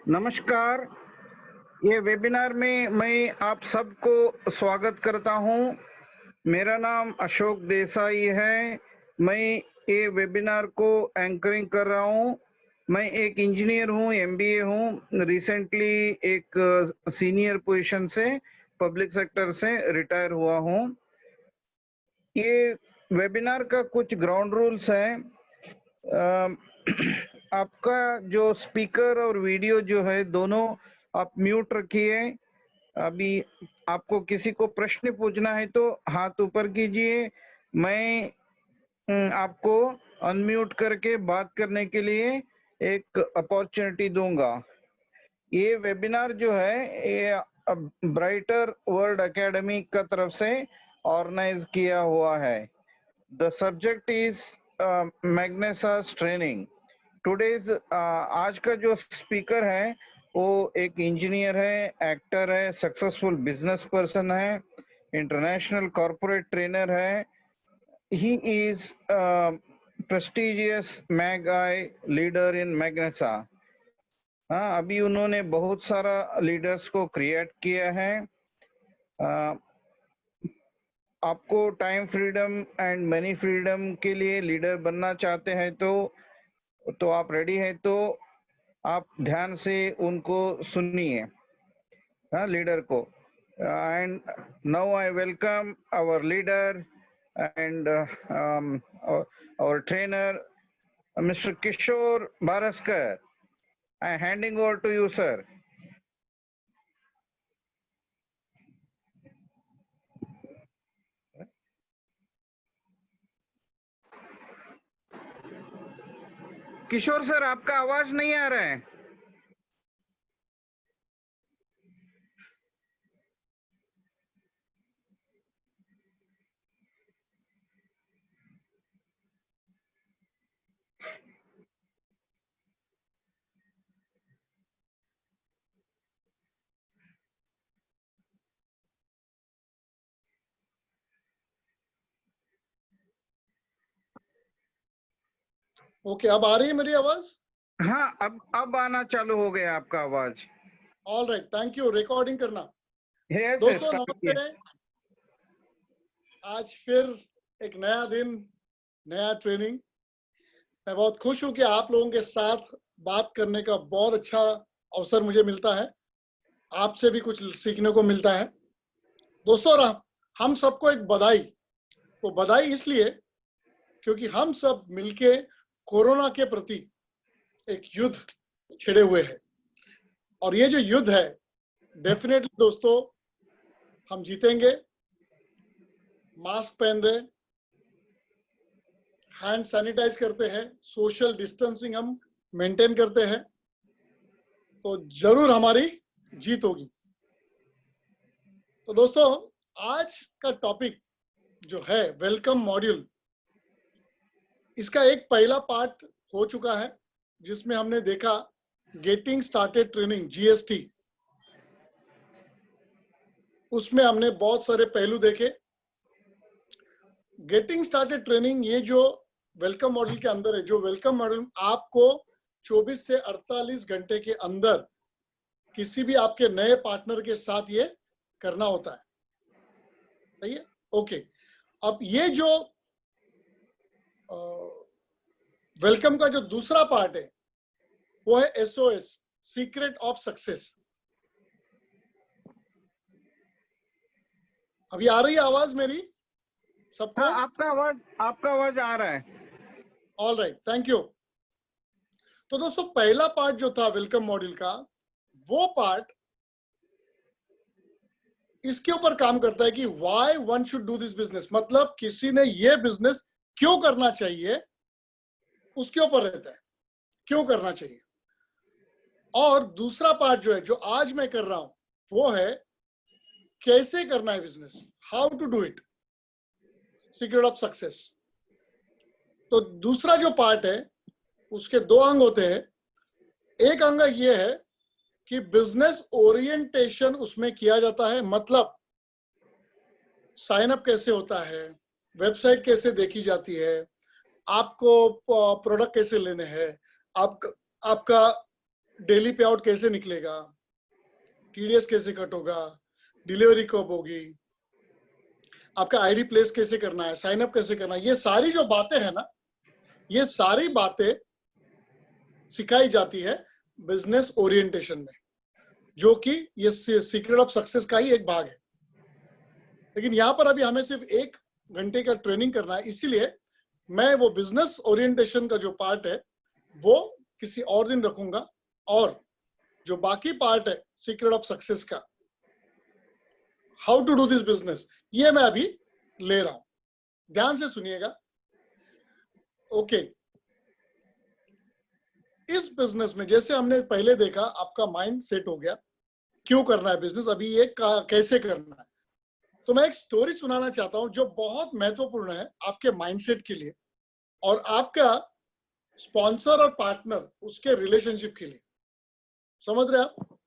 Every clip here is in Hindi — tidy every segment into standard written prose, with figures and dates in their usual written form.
नमस्कार। ये वेबिनार में मैं आप सबको स्वागत करता हूं। मेरा नाम अशोक देसाई है। मैं ये वेबिनार को एंकरिंग कर रहा हूं। मैं एक इंजीनियर हूं, एमबीए हूं। रिसेंटली एक सीनियर पोजीशन से पब्लिक सेक्टर से रिटायर हुआ हूं। ये वेबिनार का कुछ ग्राउंड रूल्स हैं। आपका जो स्पीकर और वीडियो जो है दोनों आप म्यूट रखिए। अभी आपको किसी को प्रश्न पूछना है तो हाथ ऊपर कीजिए। मैं आपको अनम्यूट करके बात करने के लिए एक अपॉर्चुनिटी दूंगा। ये वेबिनार जो है ये ब्राइटर वर्ल्ड एकेडमी का तरफ से ऑर्गेनाइज किया हुआ है। The subject is Magnesa's training. Today's आज का जो स्पीकर है वो एक इंजीनियर है, एक्टर है, सक्सेसफुल बिजनेस पर्सन है, इंटरनेशनल कॉर्पोरेट ट्रेनर है। He is prestigious Magai leader in Magnesa. हाँ, अभी उन्होंने बहुत सारा लीडर्स को क्रिएट किया है। आपको time freedom and money freedom के लिए लीडर बनना चाहते हैं तो आप रेडी हैं तो आप ध्यान से उनको सुनिए, हाँ, लीडर को। And now I welcome our leader and our trainer, Mr. Kishore Baraskar. I am handing over to you, sir. Kishore sir, आपका आवाज नहीं आ रहा है। ओके, अब आ रही है मेरी आवाज? हाँ, अब आना चालू हो गया आपका आवाज। All right, thank you. Recording करना। Yes, दोस्तों start नमस्ते। आज फिर एक नया दिन, नया ट्रेनिंग। मैं बहुत खुश हूं कि आप लोगों के साथ बात करने का बहुत अच्छा अवसर मुझे मिलता है। आपसे भी कुछ सीखने को मिलता है। दोस्तों हम सबको एक बधाई। वो बधाई इसलिए क्योंकि हम सब मिलके कोरोना के प्रति एक युद्ध छिड़े हुए हैं। और ये जो युद्ध है, डेफिनेटली दोस्तों हम जीतेंगे। मास्क पहन रहे, हैंड सैनिटाइज करते हैं, सोशल डिस्टेंसिंग हम मेंटेन करते हैं, तो जरूर हमारी जीत होगी। तो दोस्तों आज का टॉपिक जो है वेलकम मॉड्यूल, इसका एक पहला पार्ट हो चुका है जिसमें हमने देखा गेटिंग स्टार्टेड ट्रेनिंग, जीएसटी। उसमें हमने बहुत सारे पहलू देखे। गेटिंग स्टार्टेड ट्रेनिंग, ये जो वेलकम मॉडल के अंदर है, जो वेलकम मॉडल आपको 24 से 48 घंटे के अंदर किसी भी आपके नए पार्टनर के साथ ये करना होता है। सही है? ओके। अब ये जो वेलकम का जो दूसरा पार्ट है वो है एसओएस, सीक्रेट ऑफ सक्सेस। अभी आ रही है आवाज मेरी सबको? हाँ, आपका आवाज आ रहा है। All right, thank you. तो दोस्तों पहला पार्ट जो था वेलकम मॉड्यूल का, वो पार्ट इसके ऊपर काम करता है कि why one should do this business, मतलब किसी ने ये बिजनेस क्यों करना चाहिए, उसके ऊपर रहता है, क्यों करना चाहिए। और दूसरा पार्ट जो है, जो आज मैं कर रहा हूं, वो है कैसे करना है business, how to do it, secret of success. तो दूसरा जो पार्ट है उसके दो अंग होते हैं। एक अंग ये है कि बिजनेस ओरिएंटेशन उसमें किया जाता है, मतलब साइन अप कैसे होता है, वेबसाइट कैसे देखी जाती है, आपको प्रोडक्ट कैसे लेने हैं, आपका डेली पे आउट कैसे निकलेगा, टीडीएस कैसे कट होगा, डिलीवरी कब होगी, आपका आईडी प्लेस कैसे करना है, साइन अप कैसे करना है, ये सारी जो बातें हैं ना, ये सारी बातें सिखाई जाती है बिजनेस ओरिएंटेशन में, जो कि ये सीक्रेट ऑफ सक्सेस का ही एक भाग है। लेकिन यहाँ पर अभी हमें सिर्फ 1 घंटे का ट्रेनिंग करना है, इसीलिए मैं वो बिजनेस ओरिएंटेशन का जो पार्ट है वो किसी और दिन रखूंगा, और जो बाकी पार्ट है सीक्रेट ऑफ सक्सेस का, how to do this business, ये मैं अभी ले रहा हूं। ध्यान से सुनिएगा। ओके, इस बिजनेस में जैसे हमने पहले देखा, आपका माइंड सेट हो गया क्यों करना है बिजनेस, अभी ये कैसे करना है। तो मैं एक स्टोरी सुनाना चाहता हूं जो बहुत महत्वपूर्ण है आपके माइंडसेट के लिए और आपका स्पॉन्सर और पार्टनर उसके रिलेशनशिप के लिए। समझ रहे आप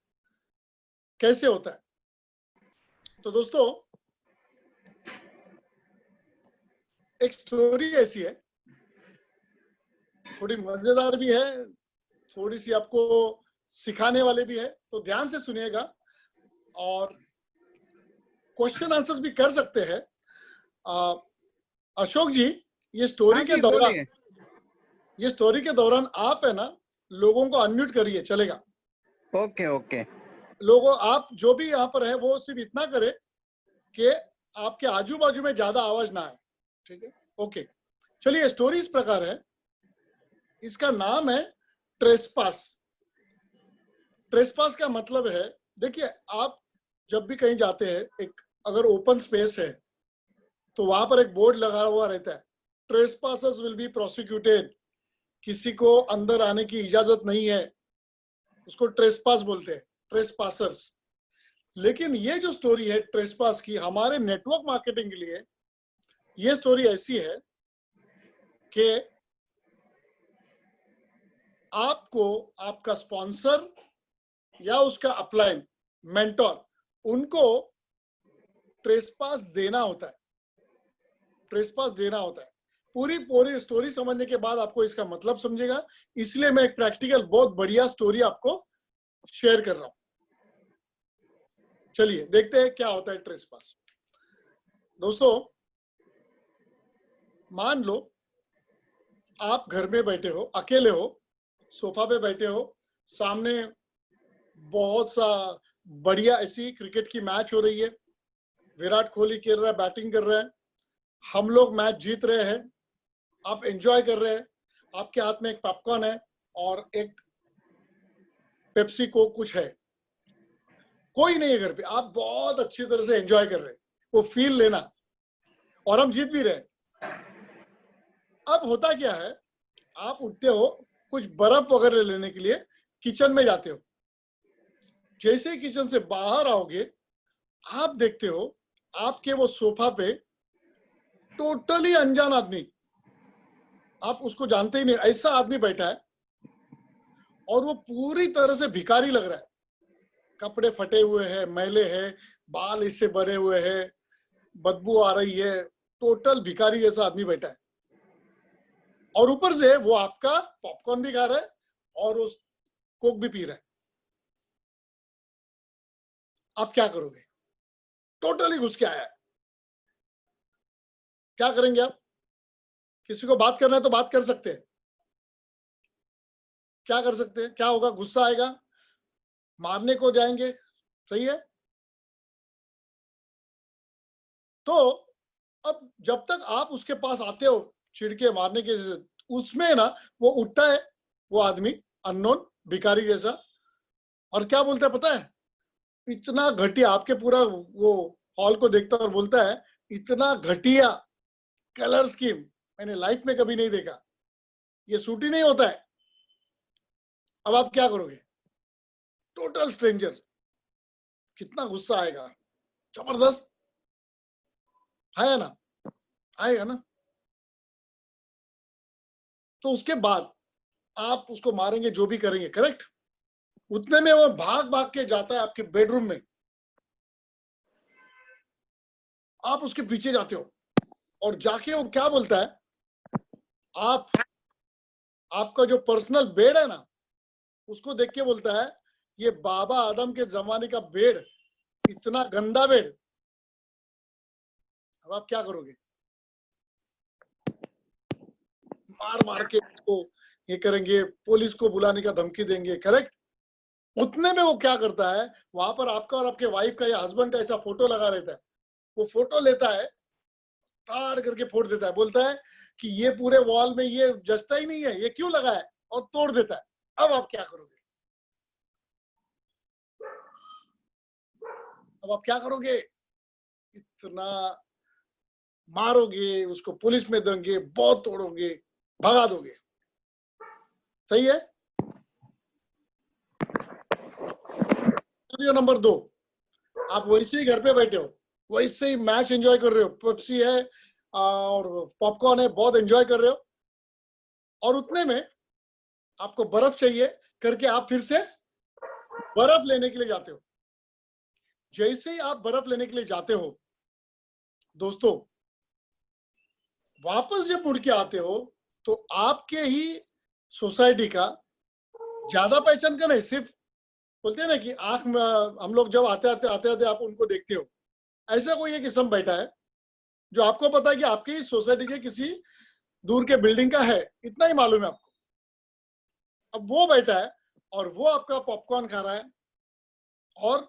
कैसे होता है? तो दोस्तों, एक स्टोरी ऐसी है, थोड़ी मजेदार भी है, थोड़ी सी आपको सिखाने वाले भी है, तो ध्यान से सुनिएगा और क्वेश्चन आंसर्स भी कर सकते हैं। अशोक जी, ये स्टोरी के दौरान, ये स्टोरी के दौरान आप है ना, लोगों को अनम्यूट करिए, चलेगा? Okay okay. लोगों, आप जो भी यहाँ पर है वो सिर्फ इतना करे कि आपके आजू बाजू में ज्यादा आवाज ना आए, ठीक है? ओके, चलिए, स्टोरी इस प्रकार है, इसका नाम है ट्रेसपास। ट्रेसपास का मतलब है, देखिए, आप जब भी कहीं जाते हैं, एक अगर ओपन स्पेस है तो वहां पर एक बोर्ड लगा हुआ रहता है, ट्रेसपासर्स विल बी प्रोसिक्यूटेड, किसी को अंदर आने की इजाजत नहीं है, उसको ट्रेसपास बोलते हैं, ट्रेसपासर्स। लेकिन ये जो स्टोरी है ट्रेसपास की, हमारे नेटवर्क मार्केटिंग के लिए ये स्टोरी ऐसी है कि आपको आपका स्पॉन्सर या उसका अपलाइन मेंटोर, उनको ट्रेसपास देना होता है, ट्रेसपास देना होता है। पूरी पूरी स्टोरी समझने के बाद आपको इसका मतलब समझेगा, इसलिए मैं एक प्रैक्टिकल बहुत बढ़िया स्टोरी आपको शेयर कर रहा हूं। चलिए देखते हैं क्या होता है ट्रेसपास। दोस्तों, मान लो आप घर में बैठे हो, अकेले हो, सोफा पे बैठे हो, सामने बहुत सा बढ़िया ऐसी क्रिकेट की मैच हो रही है, विराट कोहली खेल रहा है, बैटिंग कर रहा है, हम लोग मैच जीत रहे हैं, आप एंजॉय कर रहे हैं, आपके हाथ में एक पॉपकॉर्न है और एक पेप्सी कोक कुछ है, कोई नहीं है घर पे, आप बहुत अच्छी तरह से एंजॉय कर रहे हैं, वो फील लेना, और हम जीत भी रहे। अब होता क्या है, आप उठते हो, कुछ बर्फ वगैरह लेने के लिए किचन में जाते हो, जैसे ही किचन से बाहर आओगे, आप देखते हो आपके वो सोफा पे टोटली अनजान आदमी, आप उसको जानते ही नहीं, ऐसा आदमी बैठा है और वो पूरी तरह से भिखारी लग रहा है, कपड़े फटे हुए हैं, मैले हैं, बाल इससे बड़े हुए हैं, बदबू आ रही है, टोटल भिखारी जैसा आदमी बैठा है, और ऊपर से वो आपका पॉपकॉर्न भी खा रहा है और उस कोक भी पी रहा है। आप क्या करोगे? टोटली घुस के आया है, क्या करेंगे आप? किसी को बात करना है तो बात कर सकते हैं, क्या कर सकते हैं? क्या होगा? गुस्सा आएगा, मारने को जाएंगे, सही है? तो अब जब तक आप उसके पास आते हो चिढ़के मारने के, उसमें ना वो उठता है, वो आदमी अननोन भिखारी जैसा, और क्या बोलता है पता है? इतना घटिया, आपके पूरा वो हॉल को देखता और बोलता है, इतना घटिया कलर स्कीम मैंने लाइफ में कभी नहीं देखा, ये सूट ही नहीं होता है। अब आप क्या करोगे? टोटल स्ट्रेंजर, कितना गुस्सा आएगा, जबरदस्त है ना, आएगा ना? तो उसके बाद आप उसको मारेंगे, जो भी करेंगे, करेक्ट? उतने में वो भाग भाग के जाता है आपके बेडरूम में, आप उसके पीछे जाते हो और जाके वो क्या बोलता है, आप, आपका जो पर्सनल बेड है ना, उसको देख के बोलता है ये बाबा आदम के जमाने का बेड, इतना गंदा बेड। अब आप क्या करोगे? मार मार के उसको ये करेंगे, पुलिस को बुलाने का धमकी देंगे, करेक्ट? उतने में वो क्या करता है, वहां पर आपका और आपके वाइफ का या हस्बैंड का ऐसा फोटो लगा रहता है, वो फोटो लेता है, ताड़ करके फोड़ देता है, बोलता है कि ये पूरे वॉल में ये जचता ही नहीं है, ये क्यों लगा है, और तोड़ देता है। अब आप क्या करोगे? अब आप क्या करोगे? इतना मारोगे उसको, पुलिस में देंगे, बहुत तोड़ोगे, भगा दोगे, सही है? नंबर 2, आप वैसे ही घर पे बैठे हो, वैसे ही मैच एंजॉय कर रहे हो, पेप्सी है और पॉपकॉर्न है, बहुत एंजॉय कर रहे हो, और उतने में आपको बर्फ चाहिए करके आप फिर से बर्फ लेने के लिए जाते हो। जैसे ही आप बर्फ लेने के लिए जाते हो दोस्तों, वापस जब मुड़ के आते हो तो आपके ही सोसाइटी का, ज्यादा पहचान का नहीं, सिर्फ बोलते हैं ना कि आंख में हम लोग जब आते आते आप उनको देखते हो, ऐसा कोई एक किस्म बैठा है जो आपको पता है कि आपकी ही सोसाइटी के किसी दूर के बिल्डिंग का है, इतना ही मालूम है आपको। अब वो बैठा है और वो आपका पॉपकॉर्न खा रहा है और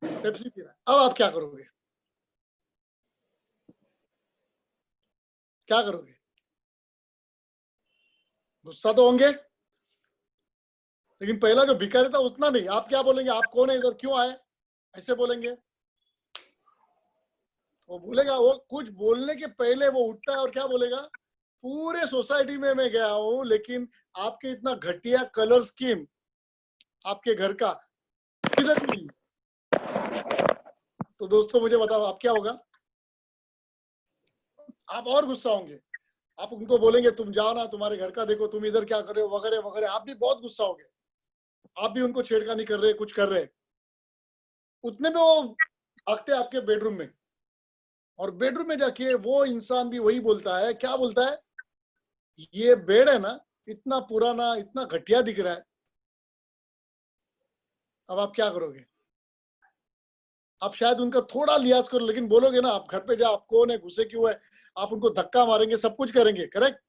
पेप्सी पी रहा है। अब आप क्या करोगे? क्या करोगे? गुस्सा तो होंगे, लेकिन पहला जो भिखारी था उतना नहीं। आप क्या बोलेंगे? आप कौन है, इधर क्यों आए, ऐसे बोलेंगे। वो बोलेगा, वो कुछ बोलने के पहले वो उठता है और क्या बोलेगा, पूरे सोसाइटी में मैं गया हूं, लेकिन आपके इतना घटिया कलर स्कीम आपके घर का किधर नहीं। तो दोस्तों मुझे बताओ, आप क्या होगा? आप और गुस्सा होंगे, आप उनको बोलेंगे तुम जाओ ना, तुम्हारे घर का देखो, तुम इधर क्या कर रहे हो, वगैरह वगैरह। आप भी बहुत गुस्सा होंगे, आप भी उनको छेड़खानी कर रहे, कुछ कर रहे। उतने में वो भागते आपके बेडरूम में, और बेडरूम में जाके वो इंसान भी वही बोलता है। क्या बोलता है? ये बेड है ना, इतना पुराना, इतना घटिया दिख रहा है। अब आप क्या करोगे? आप शायद उनका थोड़ा लिहाज करो, लेकिन बोलोगे ना, आप घर पे जाओ, आप कौन है, घुसे क्यों है, आप उनको धक्का मारेंगे, सब कुछ करेंगे, करेक्ट?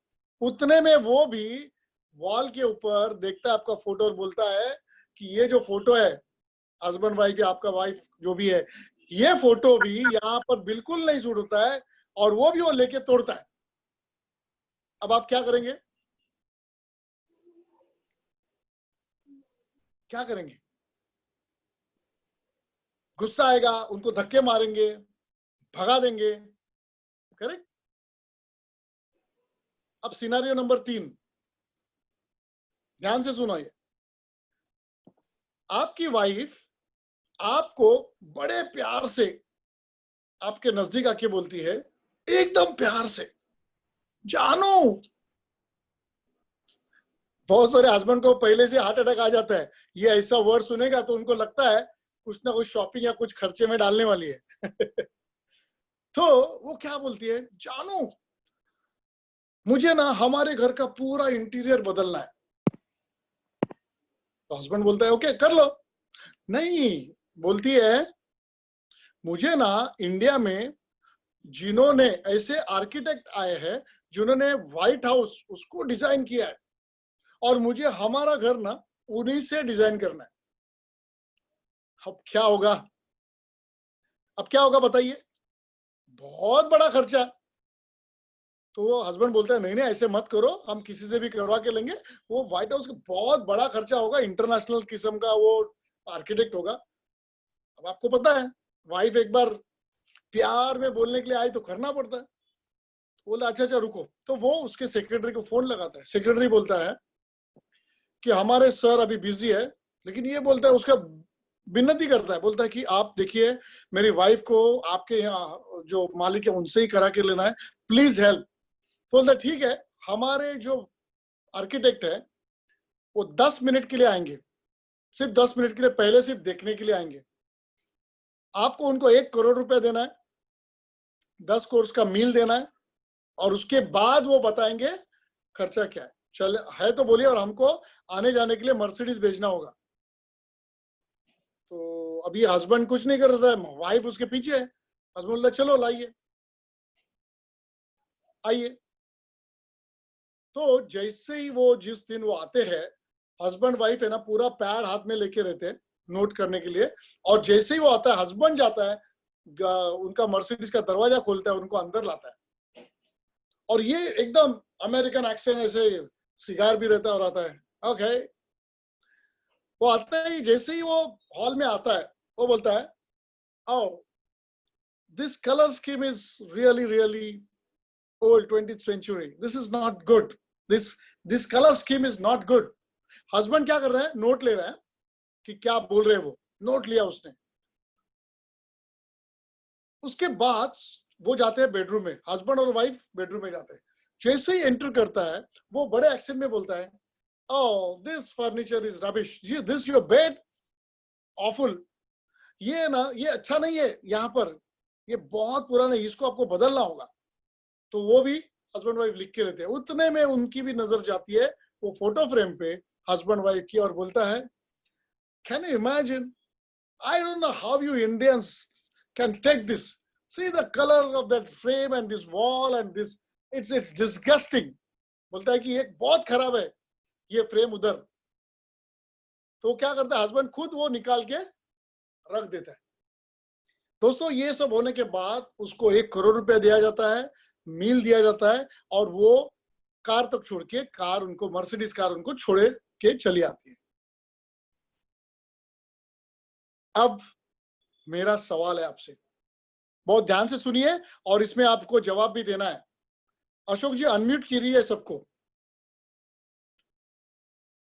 उतने में वो भी वॉल के ऊपर देखता है आपका फोटो और बोलता है कि ये जो फोटो है हस्बैंड वाइफ या आपका वाइफ जो भी है, ये फोटो भी यहाँ पर बिल्कुल नहीं सूट होता है, और वो भी वो लेके तोड़ता है। अब आप क्या करेंगे? क्या करेंगे? गुस्सा आएगा, उनको धक्के मारेंगे, भगा देंगे, करेक्ट? अब सिनेरियो नंबर 3, ध्यान से सुनो। ये आपकी वाइफ आपको बड़े प्यार से आपके नजदीक आके बोलती है, एकदम प्यार से, जानू। बहुत सारे हस्बैंड को पहले से हार्ट अटैक आ जाता है, ये ऐसा वर्ड सुनेगा तो उनको लगता है कुछ ना कुछ शॉपिंग या कुछ खर्चे में डालने वाली है। तो वो क्या बोलती है, जानू मुझे ना हमारे घर का पूरा इंटीरियर बदलना है। तो हस्बैंड बोलता है ओके कर लो। नहीं, बोलती है मुझे ना इंडिया में जिन्होंने ऐसे आर्किटेक्ट आए हैं जिन्होंने व्हाइट हाउस उसको डिजाइन किया है, और मुझे हमारा घर ना उन्हीं से डिजाइन करना है। अब क्या होगा? अब क्या होगा बताइए? बहुत बड़ा खर्चा। तो हस्बैंड बोलता है नहीं नहीं ऐसे मत करो, हम किसी से भी करवा के लेंगे, वो व्हाइट हाउस का बहुत बड़ा खर्चा होगा, इंटरनेशनल किस्म का वो आर्किटेक्ट होगा। अब आपको पता है, वाइफ एक बार प्यार में बोलने के लिए आई तो करना पड़ता है। बोला अच्छा अच्छा रुको। तो वो उसके सेक्रेटरी को फोन लगाता है। सेक्रेटरी बोलता है कि हमारे सर अभी बिजी है, लेकिन ये बोलता है, उसका विनती करता है, बोलता है कि आप देखिए मेरी वाइफ को आपके यहाँ जो मालिक है उनसे ही करा के लेना है, प्लीज हेल्प। तो बोलता है ठीक है, हमारे जो आर्किटेक्ट है वो 10 मिनट के लिए आएंगे, सिर्फ 10 मिनट के लिए, पहले सिर्फ देखने के लिए आएंगे। आपको उनको 1 करोड़ रुपए देना है, 10 कोर्स का मील देना है, और उसके बाद वो बताएंगे खर्चा क्या है। चल है तो बोलिए, और हमको आने जाने के लिए मर्सिडीज भेजना होगा। तो अभी हस्बैंड कुछ नहीं कर रहा है, वाइफ उसके पीछे है। हस्बैंड बोला चलो लाइए, आइए। तो जैसे ही वो जिस दिन वो आते हैं, हस्बैंड वाइफ है ना पूरा पैड हाथ में लेके रहते हैं नोट करने के लिए, और जैसे ही वो आता है, हस्बैंड जाता है, उनका मर्सिडीज का दरवाजा खोलता है, उनको अंदर लाता है, और ये एकदम अमेरिकन एक्सेंट, ऐसे सिगार भी रहता है और आता है, ओके। वो आता है, जैसे ही वो हॉल में आता है, वो बोलता है, oh, this color scheme is really old 20th century. This is not good. This color scheme is not good. Husband क्या कर रहा है, नोट ले रहा है कि क्या बोल रहे हैं वो, नोट लिया उसने। उसके बाद वो जाते हैं बेडरूम में, हस्बैंड और वाइफ बेडरूम में जाते हैं। जैसे ही एंटर करता है, वो बड़े एक्सेंट में बोलता है, oh, this furniture is rubbish. This your bed, awful. ये ना, ये अच्छा नहीं है, यहाँ पर ये बहुत पुराना है, इसको आपको बदलना होगा। तो वो भी हस्बैंड वाइफ लिख के लेते हैं। उतने में उनकी भी नजर जाती है वो फोटो फ्रेम पे हस्बैंड वाइफ की, और बोलता है, can you imagine, I don't know how you Indians can take this, see the colour of that frame and this wall and this, it's disgusting. बोलता है कि ये बहुत खराब है ये फ्रेम उधर। तो क्या करता है, हस्बैंड खुद वो निकाल के रख देता है। दोस्तों, ये सब होने के बाद उसको 1 करोड़ रुपया दिया जाता है, मील दिया जाता है, और वो कार तक छोड़ के, कार उनको, मर्सिडीज कार उनको छोड़े के चली आती है। अब मेरा सवाल है आपसे, बहुत ध्यान से सुनिए, और इसमें आपको जवाब भी देना है। अशोक जी अनम्यूट कीजिए सबको।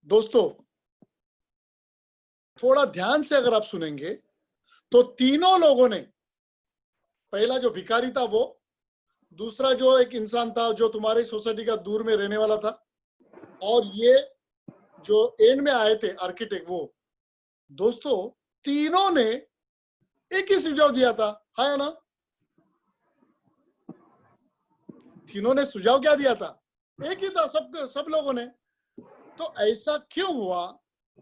दोस्तों, थोड़ा ध्यान से अगर आप सुनेंगे तो तीनों लोगों ने, पहला जो भिखारी था वो, दूसरा जो एक इंसान था जो तुम्हारी सोसाइटी का दूर में रहने वाला था, और ये जो एंड में आए थे आर्किटेक्ट, वो, दोस्तों तीनों ने एक ही सुझाव दिया था, है ना? तीनों ने सुझाव क्या दिया था? एक ही था, सब लोगों ने। तो ऐसा क्यों हुआ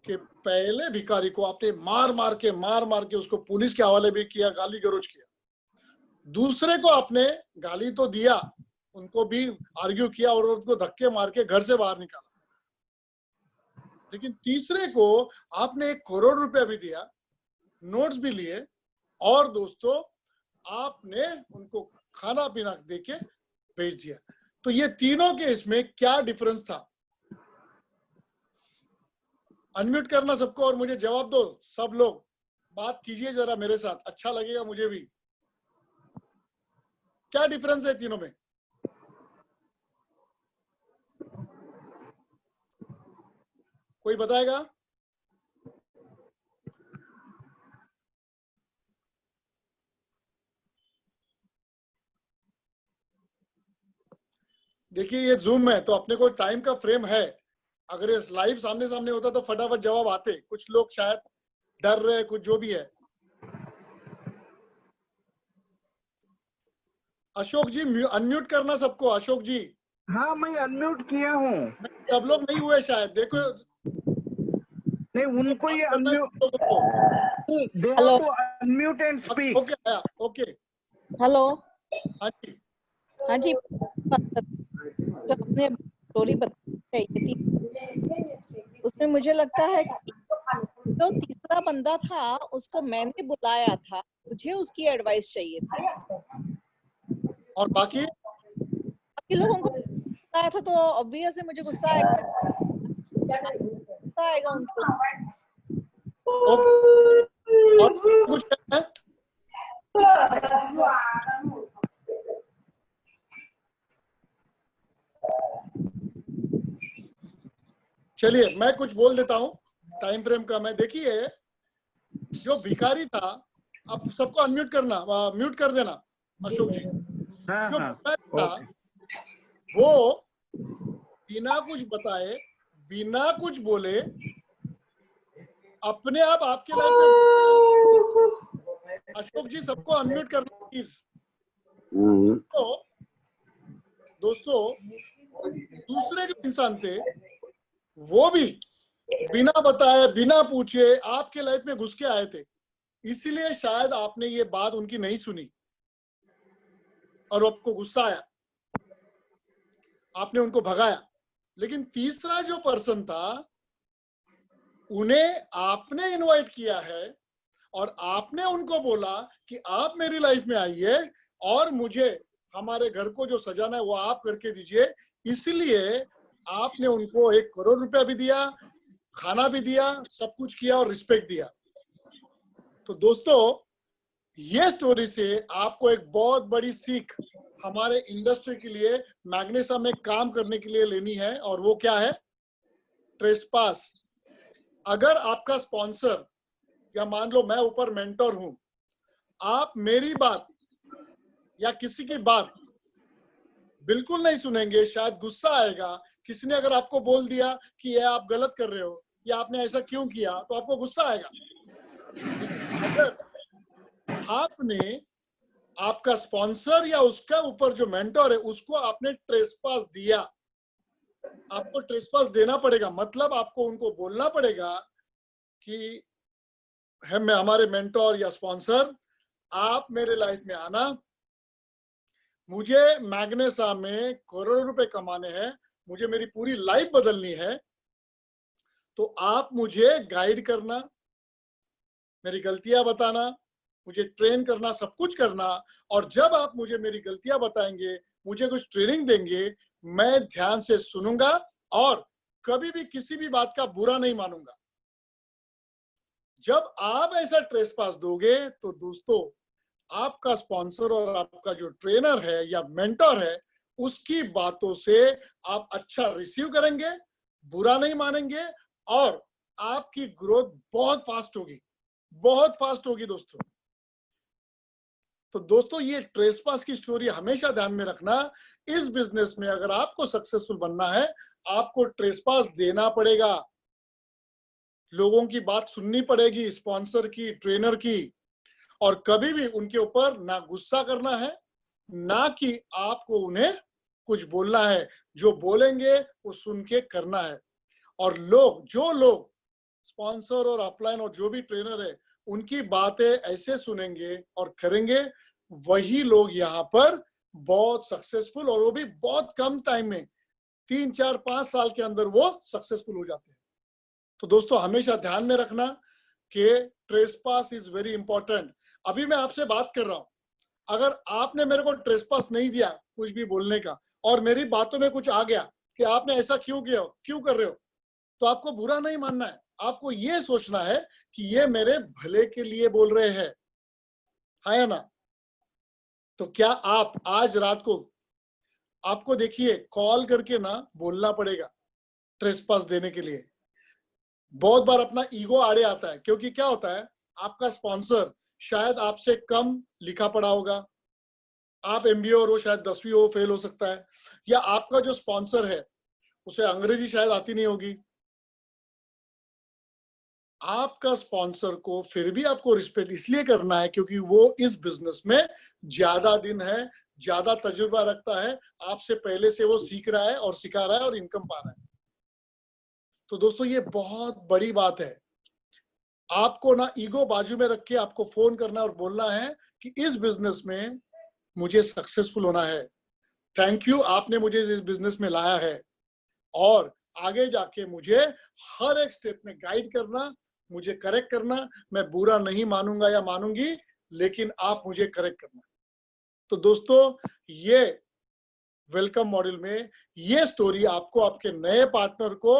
कि पहले भिखारी को आपने मार मार के उसको पुलिस के हवाले भी किया, गाली गलौज किया। दूसरे को आपने गाली तो दिया, उनको भी आर्ग्यू किया और उनको धक्के मार के घर से बाहर निकाला, लेकिन तीसरे को आपने 1 करोड़ रुपया भी दिया, नोट्स भी लिए, और दोस्तों आपने उनको खाना पीना देके भेज दिया। तो ये तीनों के इसमें क्या डिफरेंस था? अनम्यूट करना सबको और मुझे जवाब दो। सब लोग बात कीजिए जरा मेरे साथ, अच्छा लगेगा मुझे भी। क्या डिफरेंस है तीनों में? कोई बताएगा? देखिए, ये जूम है तो अपने को टाइम का फ्रेम है। अगर ये लाइव सामने सामने होता तो फटाफट जवाब आते। कुछ लोग शायद डर रहे, कुछ जो भी है। अशोक जी अनम्यूट करना सबको। अशोक जी, हाँ, मैं अनम्यूट किया हूँ। सब लोग नहीं हुए शायद, देखो। नहीं, उनको ही unmute, they have hello to unmute and speak. Okay आया, ओके। हेलो। हाँ जी, हाँ जी, जो आपने स्टोरी बताई थी उसमें मुझे लगता है कि जो तीसरा बंदा था उसको मैंने बुलाया था, मुझे उसकी एडवाइस चाहिए थी। और बाकी बाकी लोगों को बुलाया था तो ऑब्वियस है मुझे गुस्सा आएगा उनके ऊपर। और कुछ है? चलिए मैं कुछ बोल देता हूँ, टाइम फ्रेम का। मैं, देखिए, जो भिखारी था, आप सबको अनम्यूट करना, म्यूट कर देना अशोक जी। हाँ जो हाँ, भिखारी था वो बिना कुछ बताए, बिना कुछ बोले, अपने आप आपके लाइफ में। अशोक जी सबको अनम्यूट करना प्लीज। तो दोस्तों, दूसरे जो इंसान थे वो भी बिना बताए बिना पूछे आपके लाइफ में घुस के आए थे, इसीलिए शायद आपने ये बात उनकी नहीं सुनी और आपको गुस्सा आया, आपने उनको भगाया। लेकिन तीसरा जो पर्सन था उन्हें आपने इनवाइट किया है और आपने उनको बोला कि आप मेरी लाइफ में आइए और मुझे हमारे घर को जो सजाना है वो आप करके दीजिए, इसलिए आपने उनको 1 करोड़ रुपया भी दिया, खाना भी दिया, सब कुछ किया और रिस्पेक्ट दिया। तो दोस्तों, ये स्टोरी से आपको एक बहुत बड़ी सीख हमारे इंडस्ट्री के लिए मैग्नेसा में काम करने के लिए लेनी है, और वो क्या है? ट्रेसपास। अगर आपका स्पॉन्सर या मान लो मैं ऊपर मेंटर हूं, आप मेरी बात या किसी की बात बिल्कुल नहीं सुनेंगे, शायद गुस्सा आएगा। किसी ने अगर आपको बोल दिया कि ये आप गलत कर रहे हो या आपने ऐसा क्यों किया, तो आपको गुस्सा आएगा। लेकिन अगर आपने आपका स्पॉन्सर या उसका ऊपर जो मेंटर है उसको आपने ट्रेसपास दिया, आपको ट्रेसपास देना पड़ेगा। मतलब आपको उनको बोलना पड़ेगा कि मैं हमारे मेंटर या स्पॉन्सर, आप मेरे लाइफ में आना, मुझे मैग्नेसा में करोड़ों रुपए कमाने हैं, मुझे मेरी पूरी लाइफ बदलनी है, तो आप मुझे गाइड करना, मेरी गलतियां बताना, मुझे ट्रेन करना, सब कुछ करना। और जब आप मुझे मेरी गलतियां बताएंगे, मुझे कुछ ट्रेनिंग देंगे, मैं ध्यान से सुनूंगा और कभी भी किसी भी बात का बुरा नहीं मानूंगा। जब आप ऐसा ट्रेसपास दोगे तो दोस्तों, आपका स्पॉन्सर और आपका जो ट्रेनर है या मेंटर है, उसकी बातों से आप अच्छा रिसीव करेंगे, बुरा नहीं मानेंगे और आपकी ग्रोथ बहुत फास्ट होगी, बहुत फास्ट होगी दोस्तों। तो दोस्तों, ये ट्रेसपास की स्टोरी हमेशा ध्यान में रखना। इस बिजनेस में अगर आपको सक्सेसफुल बनना है, आपको ट्रेसपास देना पड़ेगा, लोगों की बात सुननी पड़ेगी, स्पॉन्सर की, ट्रेनर की, और कभी भी उनके ऊपर ना गुस्सा करना है, ना कि आपको उन्हें कुछ बोलना है। जो बोलेंगे वो सुन के करना है। और जो लोग स्पॉन्सर और अपलाइन और जो भी ट्रेनर है उनकी बातें ऐसे सुनेंगे और करेंगे, वही लोग यहाँ पर बहुत सक्सेसफुल, और वो भी बहुत कम टाइम में, 3, 4, 5 साल के अंदर वो सक्सेसफुल हो जाते हैं। तो दोस्तों, हमेशा ध्यान में रखना कि ट्रेसपास इज वेरी इंपॉर्टेंट। अभी मैं आपसे बात कर रहा हूं, अगर आपने मेरे को ट्रेसपास नहीं दिया कुछ भी बोलने का, और मेरी बातों में कुछ आ गया कि आपने ऐसा क्यों किया हो, क्यों कर रहे हो, तो आपको बुरा नहीं मानना है। आपको ये सोचना है कि ये मेरे भले के लिए बोल रहे हैं, है ना? तो क्या आप आज रात को, आपको देखिए कॉल करके ना बोलना पड़ेगा ट्रेसपास देने के लिए। बहुत बार अपना ईगो आड़े आता है, क्योंकि क्या होता है, आपका स्पॉन्सर शायद आपसे कम लिखा पढ़ा होगा, आप एमबीए और वो शायद 10वीं हो, फेल हो सकता है, या आपका जो स्पॉन्सर है उसे अंग्रेजी शायद आती नहीं होगी। आपका स्पॉन्सर को फिर भी आपको रिस्पेक्ट इसलिए करना है क्योंकि वो इस बिजनेस में ज्यादा दिन है, ज्यादा तजुर्बा रखता है, आपसे पहले से वो सीख रहा है और सिखा रहा है और इनकम पा रहा है। तो दोस्तों, ये बहुत बड़ी बात है। आपको ना ईगो बाजू में रख के आपको फोन करना और बोलना है कि इस बिजनेस में मुझे सक्सेसफुल होना है, थैंक यू, आपने मुझे इस बिजनेस में लाया है, और आगे जाके मुझे हर एक स्टेप में गाइड करना, मुझे करेक्ट करना। मैं बुरा नहीं मानूंगा या मानूंगी, लेकिन आप मुझे करेक्ट करना। तो दोस्तों, ये वेलकम मॉडल में ये स्टोरी आपको आपके नए पार्टनर को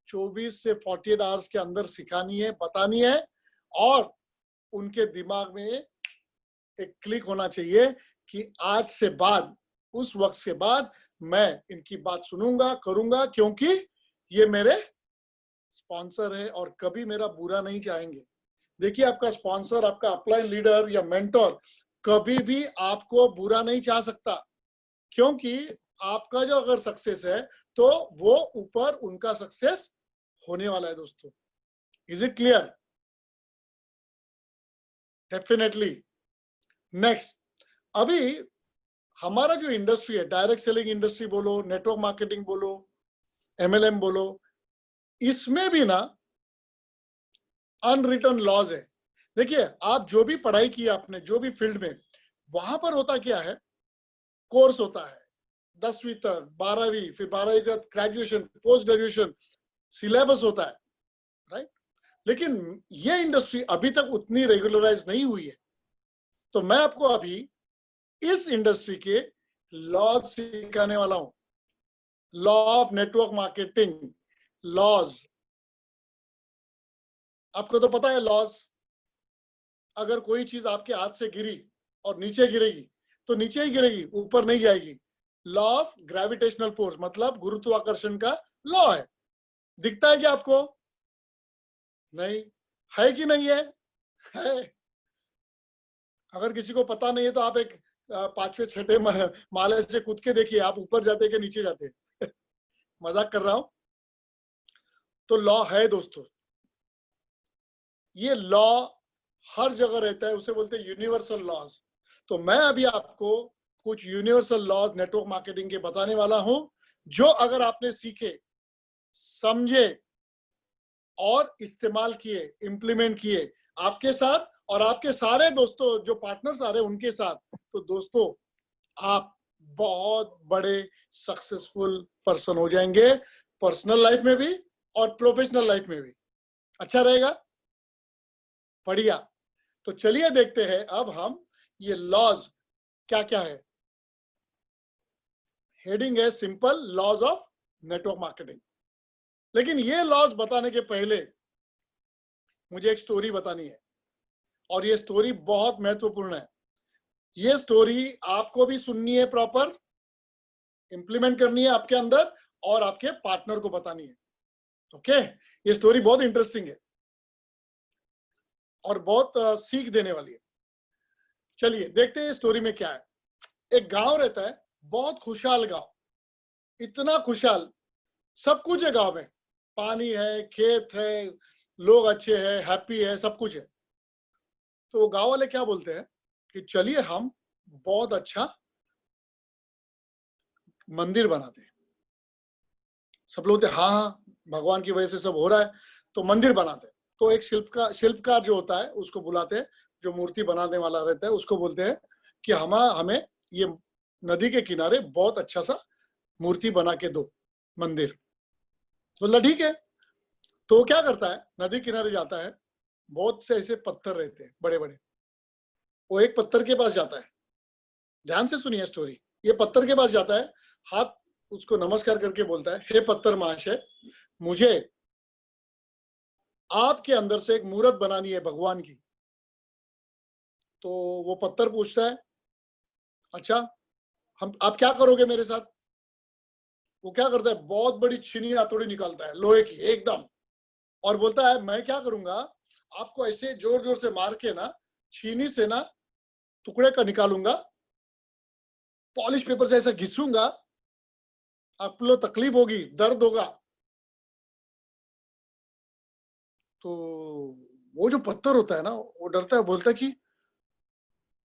24 से 48 आवर्स के अंदर सिखानी है, बतानी है, और उनके दिमाग में एक क्लिक होना चाहिए कि आज से बाद, उस वक्त से बाद मैं इनकी बात सुनूंगा, करूंगा, क्योंकि ये मेरे स्पॉन्सर है और कभी मेरा बुरा नहीं चाहेंगे। देखिए, आपका स्पॉन्सर, आपका अपलाइन लीडर या मेंटर कभी भी आपको बुरा नहीं चाह सकता, क्योंकि आपका जो अगर सक्सेस है तो वो ऊपर उनका सक्सेस होने वाला है दोस्तों। Is it clear? Definitely. Next, अभी हमारा जो इंडस्ट्री है, डायरेक्ट सेलिंग इंडस्ट्री बोलो, नेटवर्क मार्केटिंग बोलो, MLM बोलो, इसमें भी ना अनरिटन लॉज है। देखिए, आप जो भी पढ़ाई की आपने, जो भी फील्ड में, वहां पर होता क्या है, कोर्स होता है 10वीं तक, 12वीं, फिर 12वीं के बाद ग्रेजुएशन, पोस्ट ग्रेजुएशन, सिलेबस होता है, राइट। लेकिन ये इंडस्ट्री अभी तक उतनी रेगुलराइज नहीं हुई है। तो मैं आपको अभी इस इंडस्ट्री के लॉज सिखाने वाला हूं। Law of network marketing, laws. आपको तो पता है लॉज, अगर कोई चीज आपके हाथ से गिरी और नीचे गिरेगी तो नीचे ही गिरेगी, ऊपर नहीं जाएगी। लॉ ऑफ ग्रेविटेशनल फोर्स मतलब गुरुत्वाकर्षण का लॉ है। दिखता है क्या आपको? नहीं है कि नहीं है? है। अगर किसी को पता नहीं है तो आप एक 5वें 6ठे माले से कूद के देखिए, आप ऊपर जाते कि नीचे जाते। मजाक कर रहा हूं। तो लॉ है दोस्तों, ये लॉ हर जगह रहता है, उसे बोलते हैं यूनिवर्सल लॉज। तो मैं अभी आपको कुछ यूनिवर्सल लॉज नेटवर्क मार्केटिंग के बताने वाला हूं, जो अगर आपने सीखे, समझे और इस्तेमाल किए, इंप्लीमेंट किए आपके साथ और आपके सारे दोस्तों जो पार्टनर्स आ रहे हैं उनके साथ, तो दोस्तों आप बहुत बड़े सक्सेसफुल पर्सन हो जाएंगे, पर्सनल लाइफ में भी और प्रोफेशनल लाइफ में भी। अच्छा रहेगा? बढ़िया। तो चलिए देखते हैं अब हम ये लॉज क्या क्या है। हेडिंग है simple laws of network marketing. लेकिन ये लॉज बताने के पहले मुझे एक स्टोरी बतानी है, और ये स्टोरी बहुत महत्वपूर्ण है। ये स्टोरी आपको भी सुननी है, प्रॉपर इंप्लीमेंट करनी है आपके अंदर और आपके पार्टनर को बतानी है। ओके, ये स्टोरी बहुत इंटरेस्टिंग है और बहुत सीख देने वाली है। चलिए देखते हैं स्टोरी में क्या है। एक गांव रहता है, बहुत खुशहाल गांव, इतना खुशहाल, सब कुछ है गांव में, पानी है, खेत है, लोग अच्छे हैं, हैप्पी है, सब कुछ है। तो गांव वाले क्या बोलते हैं कि चलिए हम बहुत अच्छा मंदिर बनाते हैं। सब लोग बोलते हाँ हाँ, भगवान की वजह से सब हो रहा है तो मंदिर बनाते हैं। तो एक शिल्पकार जो होता है उसको बुलाते हैं, जो मूर्ति बनाने वाला रहता है उसको बोलते हैं कि हमें ये नदी के किनारे बहुत अच्छा सा मूर्ति बना के दो, मंदिर। बोला ठीक है। तो क्या करता है, नदी किनारे जाता है, बहुत से ऐसे पत्थर रहते हैं बड़े बड़े। वो एक पत्थर के पास जाता है, ध्यान से सुनिए स्टोरी। ये पत्थर के पास जाता है, हाथ उसको नमस्कार करके बोलता है, हे पत्थर महाशय, मुझे आपके अंदर से एक मूर्त बनानी है भगवान की। तो वो पत्थर पूछता है, अच्छा आप क्या करोगे मेरे साथ? वो क्या करता है, बहुत बड़ी छीनी हथौड़ी निकालता है लोहे की एकदम, और बोलता है मैं क्या करूंगा, आपको ऐसे जोर जोर से मार के ना छीनी से ना टुकड़े का निकालूंगा, पॉलिश पेपर से ऐसा घिसूंगा, आप लोग तकलीफ होगी, दर्द होगा। तो वो जो पत्थर होता है ना, वो डरता है, बोलता है कि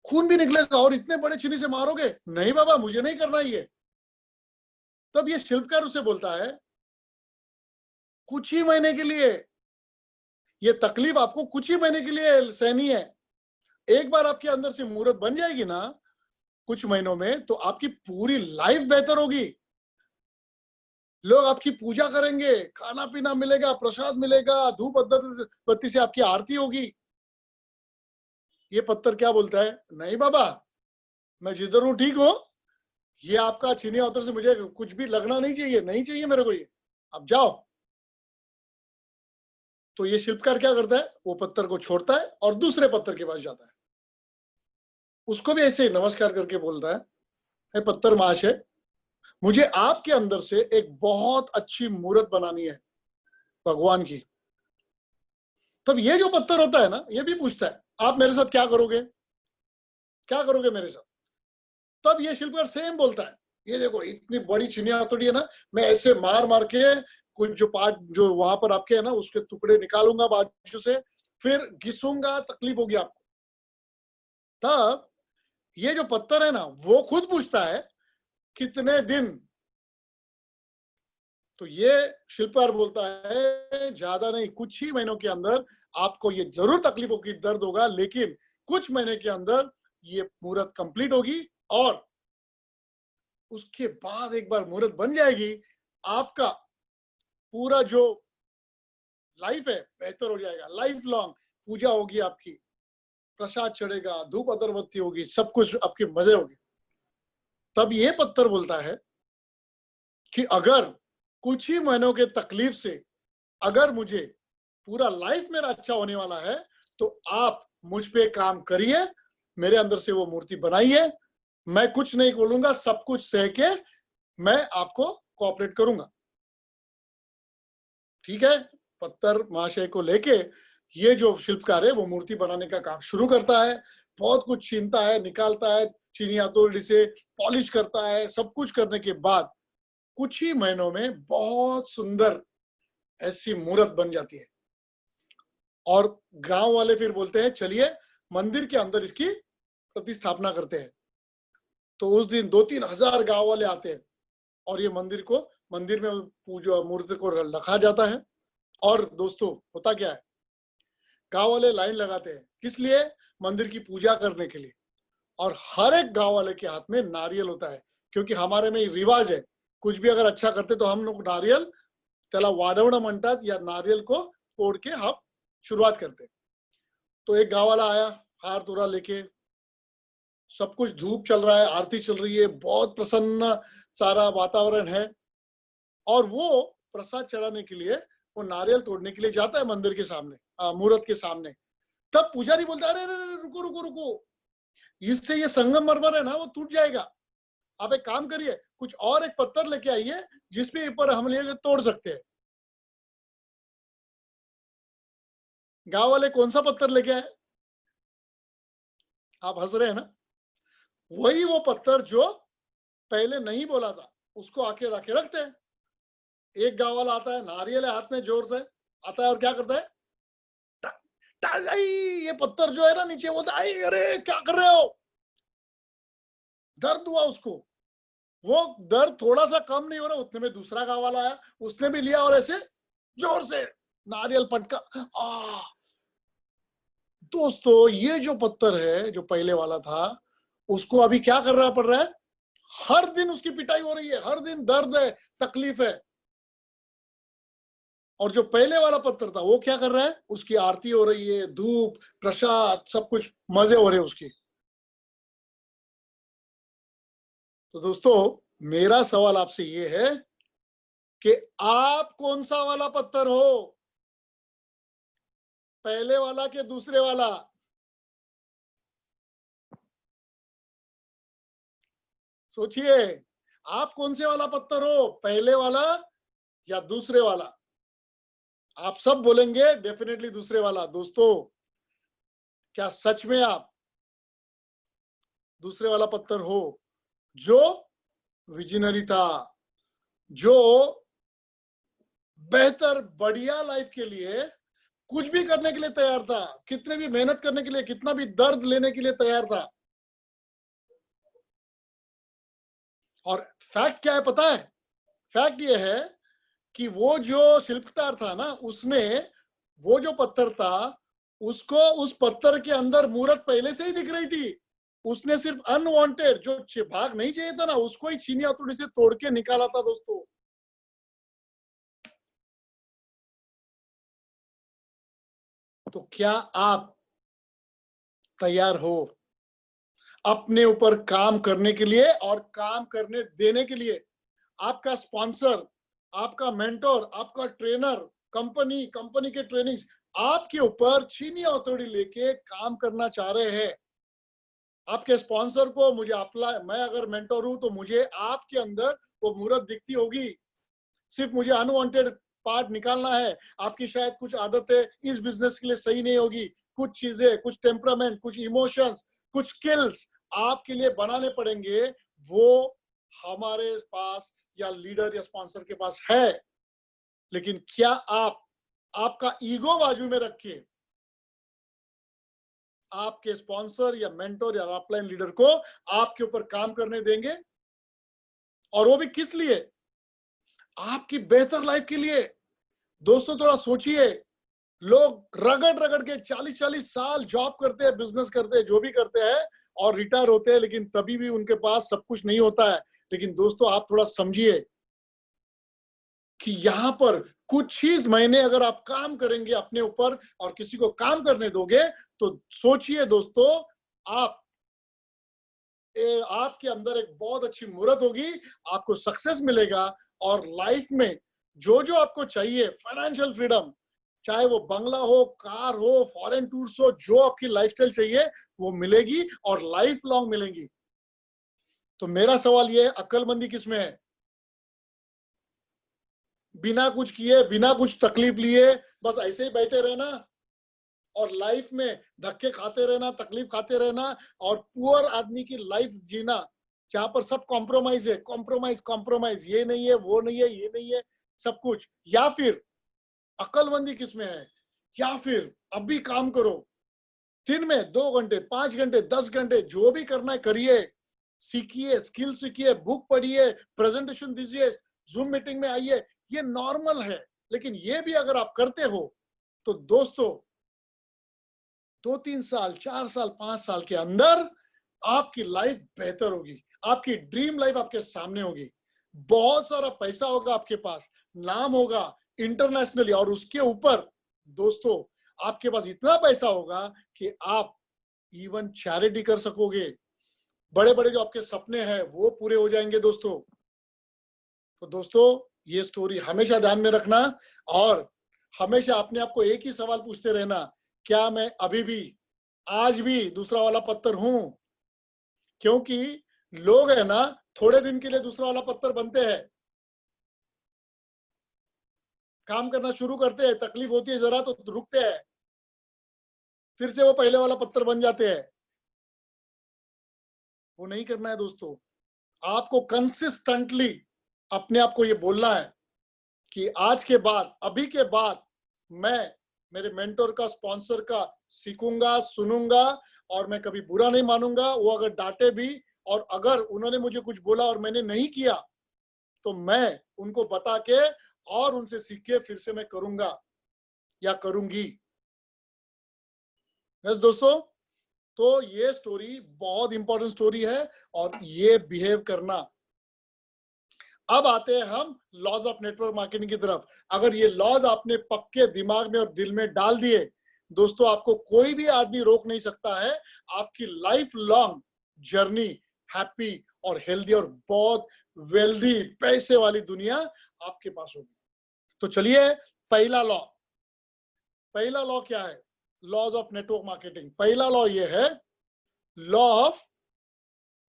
खून भी निकलेगा और इतने बड़े छीनी से मारोगे? नहीं बाबा, मुझे नहीं करना ये। तब ये शिल्पकार उसे बोलता है, कुछ ही महीने के लिए, ये तकलीफ आपको कुछ ही महीने के लिए सहनी है। एक बार आपके अंदर से मूर्त बन जाएगी ना कुछ महीनों में, तो आपकी पूरी लाइफ बेहतर होगी। लोग आपकी पूजा करेंगे, खाना पीना मिलेगा, प्रसाद मिलेगा, धूप बत्ती से आपकी आरती होगी। ये पत्थर क्या बोलता है, नहीं बाबा, मैं जिधर हूं ठीक हो, ये आपका छीनी हथौड़ी से मुझे कुछ भी लगना नहीं चाहिए, नहीं चाहिए मेरे को ये, अब जाओ। तो ये शिल्पकार क्या करता है, वो पत्थर को छोड़ता है और दूसरे पत्थर के पास जाता है, उसको भी ऐसे नमस्कार करके बोलता है, पत्थर महाशय, मुझे आपके अंदर से एक बहुत अच्छी मूर्त बनानी है भगवान की। तब ये जो पत्थर होता है ना, ये भी पूछता है, आप मेरे साथ क्या करोगे, क्या करोगे मेरे साथ? तब ये शिल्पकार सेम बोलता है, ये देखो इतनी बड़ी छीनी हथौड़ी है ना, मैं ऐसे मार मार के कुछ जो पार्ट जो वहां पर आपके है ना उसके टुकड़े निकालूंगा बाजू से, फिर घिसूंगा, तकलीफ होगी आपको। तब ये जो पत्थर है ना, वो खुद पूछता है कितने दिन। तो ये शिल्पकार बोलता है ज्यादा नहीं, कुछ ही महीनों के अंदर आपको ये जरूर तकलीफ होगी, दर्द होगा, लेकिन कुछ महीने के अंदर ये मुहूर्त कंप्लीट होगी और उसके बाद एक बार मुहूर्त बन जाएगी, आपका पूरा जो लाइफ है बेहतर हो जाएगा। लाइफ लॉन्ग पूजा होगी आपकी, प्रसाद चढ़ेगा, धूप अगरबत्ती होगी, सब कुछ आपके मजे होगी। तब ये पत्थर बोलता है कि अगर कुछ ही महीनों के तकलीफ से अगर मुझे पूरा लाइफ मेरा अच्छा होने वाला है, तो आप मुझ पे काम करिए, मेरे अंदर से वो मूर्ति बनाइए, मैं कुछ नहीं बोलूंगा, सब कुछ सह के मैं आपको कोऑपरेट करूंगा। ठीक है, पत्थर महाशय को लेके ये जो शिल्पकार है वो मूर्ति बनाने का काम शुरू करता है। बहुत कुछ छीनता है, निकालता है, चीनी हथौड़ी से पॉलिश करता है। सब कुछ करने के बाद कुछ ही महीनों में बहुत सुंदर ऐसी मूर्त बन जाती है। और गांव वाले फिर बोलते हैं चलिए मंदिर के अंदर इसकी प्रतिस्थापना करते हैं। तो उस दिन 2-3 हजार गांव वाले आते हैं और ये मंदिर में पूजा मूर्ति को रखा जाता है। और दोस्तों होता क्या है, गांव वाले लाइन लगाते हैं, किस लिए? मंदिर की पूजा करने के लिए। और हर एक गांव वाले के हाथ में नारियल होता है, क्योंकि हमारे में रिवाज है, कुछ भी अगर अच्छा करते तो हम लोग नारियल, त्याला वाढवणं म्हणतात, या नारियल को तोड़ के हम शुरुआत करते। तो एक गांव वाला आया हार तोड़ा लेके, सब कुछ धूप चल रहा है, आरती चल रही है, बहुत प्रसन्न सारा वातावरण है, और वो प्रसाद चढ़ाने के लिए वो नारियल तोड़ने के लिए जाता है मंदिर के सामने, मूर्त के सामने। तब पुजारी बोलता है, अरे अरे रुको रुको रुको, इससे ये संगमरमर है ना वो टूट जाएगा, आप एक काम करिए, कुछ और एक पत्थर लेके आइए जिसपे ऊपर हम ये तोड़ सकते हैं। गांव वाले कौन सा पत्थर लेके आए? आप हंस रहे हैं ना? वही वो पत्थर जो पहले नहीं बोला था, उसको आके रखे रखते हैं। एक गांव वाला आता है, नारियल है हाथ में, जोर से आता है और क्या करता है, ये पत्थर जो है ना नीचे, बोलता है अरे क्या कर रहे हो, दर्द हुआ उसको। वो दर्द थोड़ा सा कम नहीं हो रहा, उतने में दूसरा गांव वाला आया, उसने भी लिया और ऐसे जोर से नारियल पटका। दोस्तों ये जो पत्थर है जो पहले वाला था, उसको अभी क्या करना पड़ रहा है, हर दिन उसकी पिटाई हो रही है, हर दिन दर्द है, तकलीफ है। और जो पहले वाला पत्थर था वो क्या कर रहा है, उसकी आरती हो रही है, धूप प्रसाद सब कुछ मजे हो रहे हैं उसकी। तो दोस्तों मेरा सवाल आपसे ये है कि आप कौन सा वाला पत्थर हो, पहले वाला के दूसरे वाला? सोचिए, आप कौन से वाला पत्थर हो, पहले वाला या दूसरे वाला? आप सब बोलेंगे डेफिनेटली दूसरे वाला। दोस्तों क्या सच में आप दूसरे वाला पत्थर हो, जो विजनरी था, जो बेहतर बढ़िया लाइफ के लिए कुछ भी करने के लिए तैयार था, कितने भी मेहनत करने के लिए, कितना भी दर्द लेने के लिए तैयार था? और फैक्ट क्या है पता है? फैक्ट ये है कि वो जो शिल्पकार था ना, उसने वो जो पत्थर था, उसको उस पत्थर के अंदर मूर्त पहले से ही दिख रही थी। उसने सिर्फ अनवांटेड जो भाग नहीं चाहिए था ना, उसको ही चीनी हथौड़ी से तोड़ के निकाला था। दोस्तों तो क्या आप तैयार हो अपने ऊपर काम करने के लिए और काम करने देने के लिए? आपका स्पॉन्सर, आपका मेंटोर, आपका ट्रेनर, कंपनी के ट्रेनिंग्स आपके ऊपर चीनी हथौड़ी लेके काम करना चाह रहे हैं। आपके स्पॉन्सर को मुझे अप्लाई, मैं अगर मेंटोर हूं तो मुझे आपके अंदर वो मूर्त दिखती होगी। सिर्फ मुझे अनवांटेड पार्ट निकालना है। आपकी शायद कुछ आदतें इस बिजनेस के लिए सही नहीं होगी, कुछ चीजें, कुछ टेम्परामेंट, कुछ इमोशंस, कुछ स्किल्स आपके लिए बनाने पड़ेंगे। वो हमारे पास या लीडर या स्पॉन्सर के पास है, लेकिन क्या आप आपका ईगो बाजू में रख के आपके स्पॉन्सर या मेंटोर या अपलाइन लीडर को आपके ऊपर काम करने देंगे? और वो भी किस लिए? आपकी बेहतर लाइफ के लिए। दोस्तों थोड़ा सोचिए, लोग रगड़ रगड़ के 40-40 साल जॉब करते हैं, बिजनेस करते हैं, जो भी करते हैं और रिटायर होते हैं, लेकिन तभी भी उनके पास सब कुछ नहीं होता है। लेकिन दोस्तों आप थोड़ा समझिए कि यहाँ पर कुछ ही महीने अगर आप काम करेंगे अपने ऊपर और किसी को काम करने दोगे, तो सोचिए दोस्तों, आपके अंदर एक बहुत अच्छी मुहूर्त होगी, आपको सक्सेस मिलेगा और लाइफ में जो जो आपको चाहिए, फाइनेंशियल फ्रीडम, चाहे वो बंगला हो, कार हो, फॉरेन टूर्स हो, जो आपकी लाइफस्टाइल चाहिए वो मिलेगी और लाइफ लॉन्ग मिलेंगी। तो मेरा सवाल ये है, अक्लमंदी किसमें है? बिना कुछ किए, बिना कुछ तकलीफ लिए बस ऐसे ही बैठे रहना और लाइफ में धक्के खाते रहना, तकलीफ खाते रहना और पुअर आदमी की लाइफ जीना, जहां पर सब कॉम्प्रोमाइज है, कॉम्प्रोमाइज कॉम्प्रोमाइज, ये नहीं है, वो नहीं है, ये नहीं है, सब कुछ। या फिर अक्लमंदी किसमें है? या फिर अभी काम करो, दिन में 2 घंटे, 5 घंटे, 10 घंटे, जो भी करना है करिए, सीखिए, स्किल सीखिए, बुक पढ़िए, प्रेजेंटेशन दीजिए, जूम मीटिंग में आइए, ये नॉर्मल है। लेकिन ये भी अगर आप करते हो तो दोस्तों 2-3 साल, 4 साल, 5 साल के अंदर आपकी लाइफ बेहतर होगी, आपकी ड्रीम लाइफ आपके सामने होगी, बहुत सारा पैसा होगा आपके पास, नाम होगा इंटरनेशनली, और उसके ऊपर दोस्तों आपके पास इतना पैसा होगा कि आप इवन चैरिटी कर सकोगे, बड़े बड़े जो आपके सपने हैं वो पूरे हो जाएंगे दोस्तों। तो दोस्तों ये स्टोरी हमेशा ध्यान में रखना और हमेशा अपने आप को एक ही सवाल पूछते रहना, क्या मैं अभी भी, आज भी दूसरा वाला पत्थर हूं? क्योंकि लोग है ना, थोड़े दिन के लिए दूसरा वाला पत्थर बनते हैं, काम करना शुरू करते हैं, तकलीफ होती है जरा तो रुकते हैं, फिर से वो पहले वाला पत्थर बन जाते हैं। वो नहीं करना है दोस्तों। आपको कंसिस्टेंटली अपने आप को ये बोलना है कि आज के बाद, अभी के बाद मैं मेरे मेंटोर का, स्पॉन्सर का सीखूंगा, सुनूंगा और मैं कभी बुरा नहीं मानूंगा। वो अगर डांटे भी और अगर उन्होंने मुझे कुछ बोला और मैंने नहीं किया तो मैं उनको बता के और उनसे सीख के फिर से मैं करूंगा या करूंगी। यस दोस्तों, तो ये स्टोरी बहुत इंपॉर्टेंट स्टोरी है और ये बिहेव करना। अब आते हैं हम लॉज ऑफ नेटवर्क मार्केटिंग की तरफ। अगर ये लॉज आपने पक्के दिमाग में और दिल में डाल दिए दोस्तों, आपको कोई भी आदमी रोक नहीं सकता है। आपकी लाइफ लॉन्ग जर्नी हैप्पी और हेल्दी और बहुत वेल्दी, पैसे वाली दुनिया आपके पास होगी। तो चलिए, पहला लॉ क्या है लॉज ऑफ नेटवर्क मार्केटिंग? पहला लॉ ये है, law of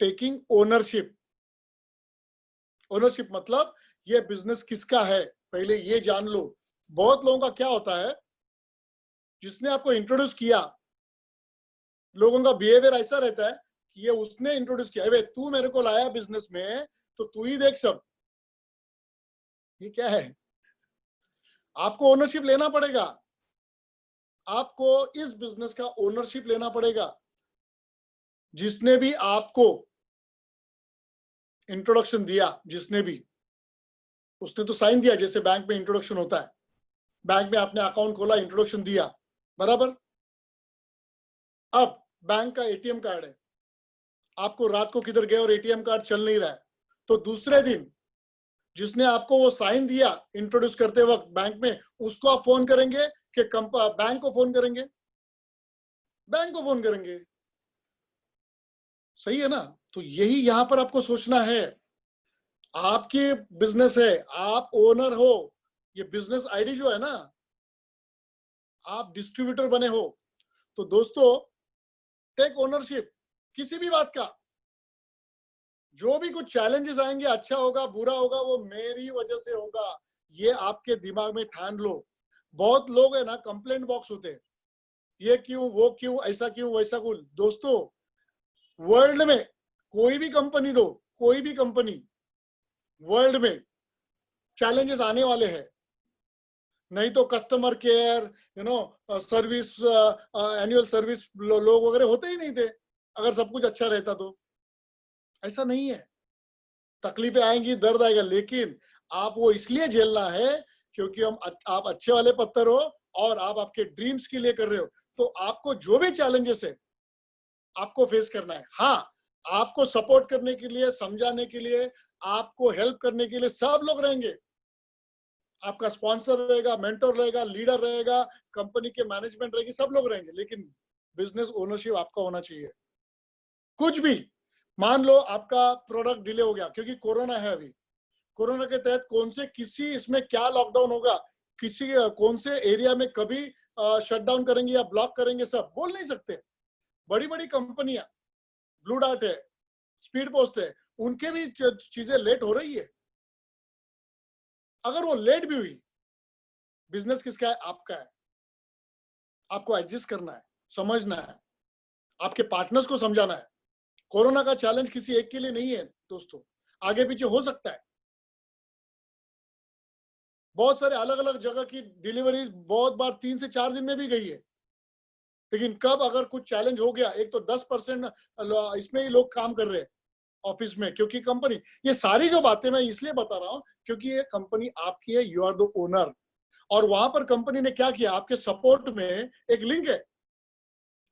taking ownership. Ownership मतलब ये बिजनेस किसका है, पहले ये जान लो। बहुत लोगों का क्या होता है, जिसने आपको इंट्रोड्यूस किया, लोगों का बिहेवियर ऐसा रहता है कि ये उसने इंट्रोड्यूस किया, अबे तू मेरे को लाया बिजनेस में तो तू ही देख सब। ये क्या है? आपको ओनरशिप लेना पड़ेगा, आपको इस बिजनेस का ओनरशिप लेना पड़ेगा। जिसने भी आपको इंट्रोडक्शन दिया, जिसने भी, उसने तो साइन दिया, जैसे बैंक में इंट्रोडक्शन होता है, बैंक में आपने अकाउंट खोला, इंट्रोडक्शन दिया, बराबर। अब बैंक का एटीएम कार्ड है, आपको रात को किधर गए और एटीएम कार्ड चल नहीं रहा है, तो दूसरे दिन जिसने आपको वो साइन दिया इंट्रोड्यूस करते वक्त बैंक में, उसको आप फोन करेंगे कि बैंक को फोन करेंगे? बैंक को फोन करेंगे, सही है ना? तो यही यहां पर आपको सोचना है। आपके बिजनेस है, आप ओनर हो, ये बिजनेस आईडी जो है ना, आप डिस्ट्रीब्यूटर बने हो। तो दोस्तों टेक ओनरशिप किसी भी बात का। जो भी कुछ चैलेंजेस आएंगे, अच्छा होगा बुरा होगा, वो मेरी वजह से होगा, ये आपके दिमाग में ठान लो। बहुत लोग है ना, कंप्लेंट बॉक्स होते हैं, ये क्यों, वो क्यों, ऐसा क्यों, वैसा क्यों। दोस्तों वर्ल्ड में कोई भी कंपनी दो, कोई भी कंपनी, वर्ल्ड में चैलेंजेस आने वाले हैं। नहीं तो customer care, service, annual service लोग वगैरह होते ही नहीं थे अगर सब कुछ अच्छा रहता तो। ऐसा नहीं है, तकलीफें आएंगी, दर्द आएगा, लेकिन आप वो इसलिए झेलना है क्योंकि आप अच्छे वाले पत्थर हो और आप आपके ड्रीम्स के लिए कर रहे हो। तो आपको जो भी चैलेंजेस है आपको फेस करना है। हाँ, आपको सपोर्ट करने के लिए, समझाने के लिए, आपको हेल्प करने के लिए सब लोग रहेंगे। आपका स्पॉन्सर रहेगा, मेंटर रहेगा, लीडर रहेगा, कंपनी के मैनेजमेंट रहेगी, सब लोग रहेंगे, लेकिन बिजनेस ओनरशिप आपका होना चाहिए। कुछ भी, मान लो आपका प्रोडक्ट डिले हो गया क्योंकि कोरोना है, अभी कोरोना के तहत कौन से किसी इसमें क्या लॉकडाउन होगा, किसी कौन से एरिया में कभी शटडाउन करेंगे या ब्लॉक करेंगे, सब बोल नहीं सकते। बड़ी बड़ी कंपनियां, ब्लू डार्ट है, स्पीड पोस्ट है, उनके भी चीजें लेट हो रही है। अगर वो लेट भी हुई, बिजनेस किसका है? आपका है। आपको एडजस्ट करना है, समझना है, आपके पार्टनर्स को समझाना है। कोरोना का चैलेंज किसी एक के लिए नहीं है दोस्तों, आगे पीछे हो सकता है। बहुत सारे अलग अलग जगह की डिलीवरीज बहुत बार 3 से 4 दिन में भी गई है, लेकिन कब अगर कुछ चैलेंज हो गया, एक तो 10% इसमें ही लोग काम कर रहे हैं ऑफिस में, क्योंकि कंपनी, ये सारी जो बातें मैं इसलिए बता रहा हूं क्योंकि ये कंपनी आपकी है, यू आर द ओनर। और वहां पर कंपनी ने क्या किया, आपके सपोर्ट में एक लिंक है।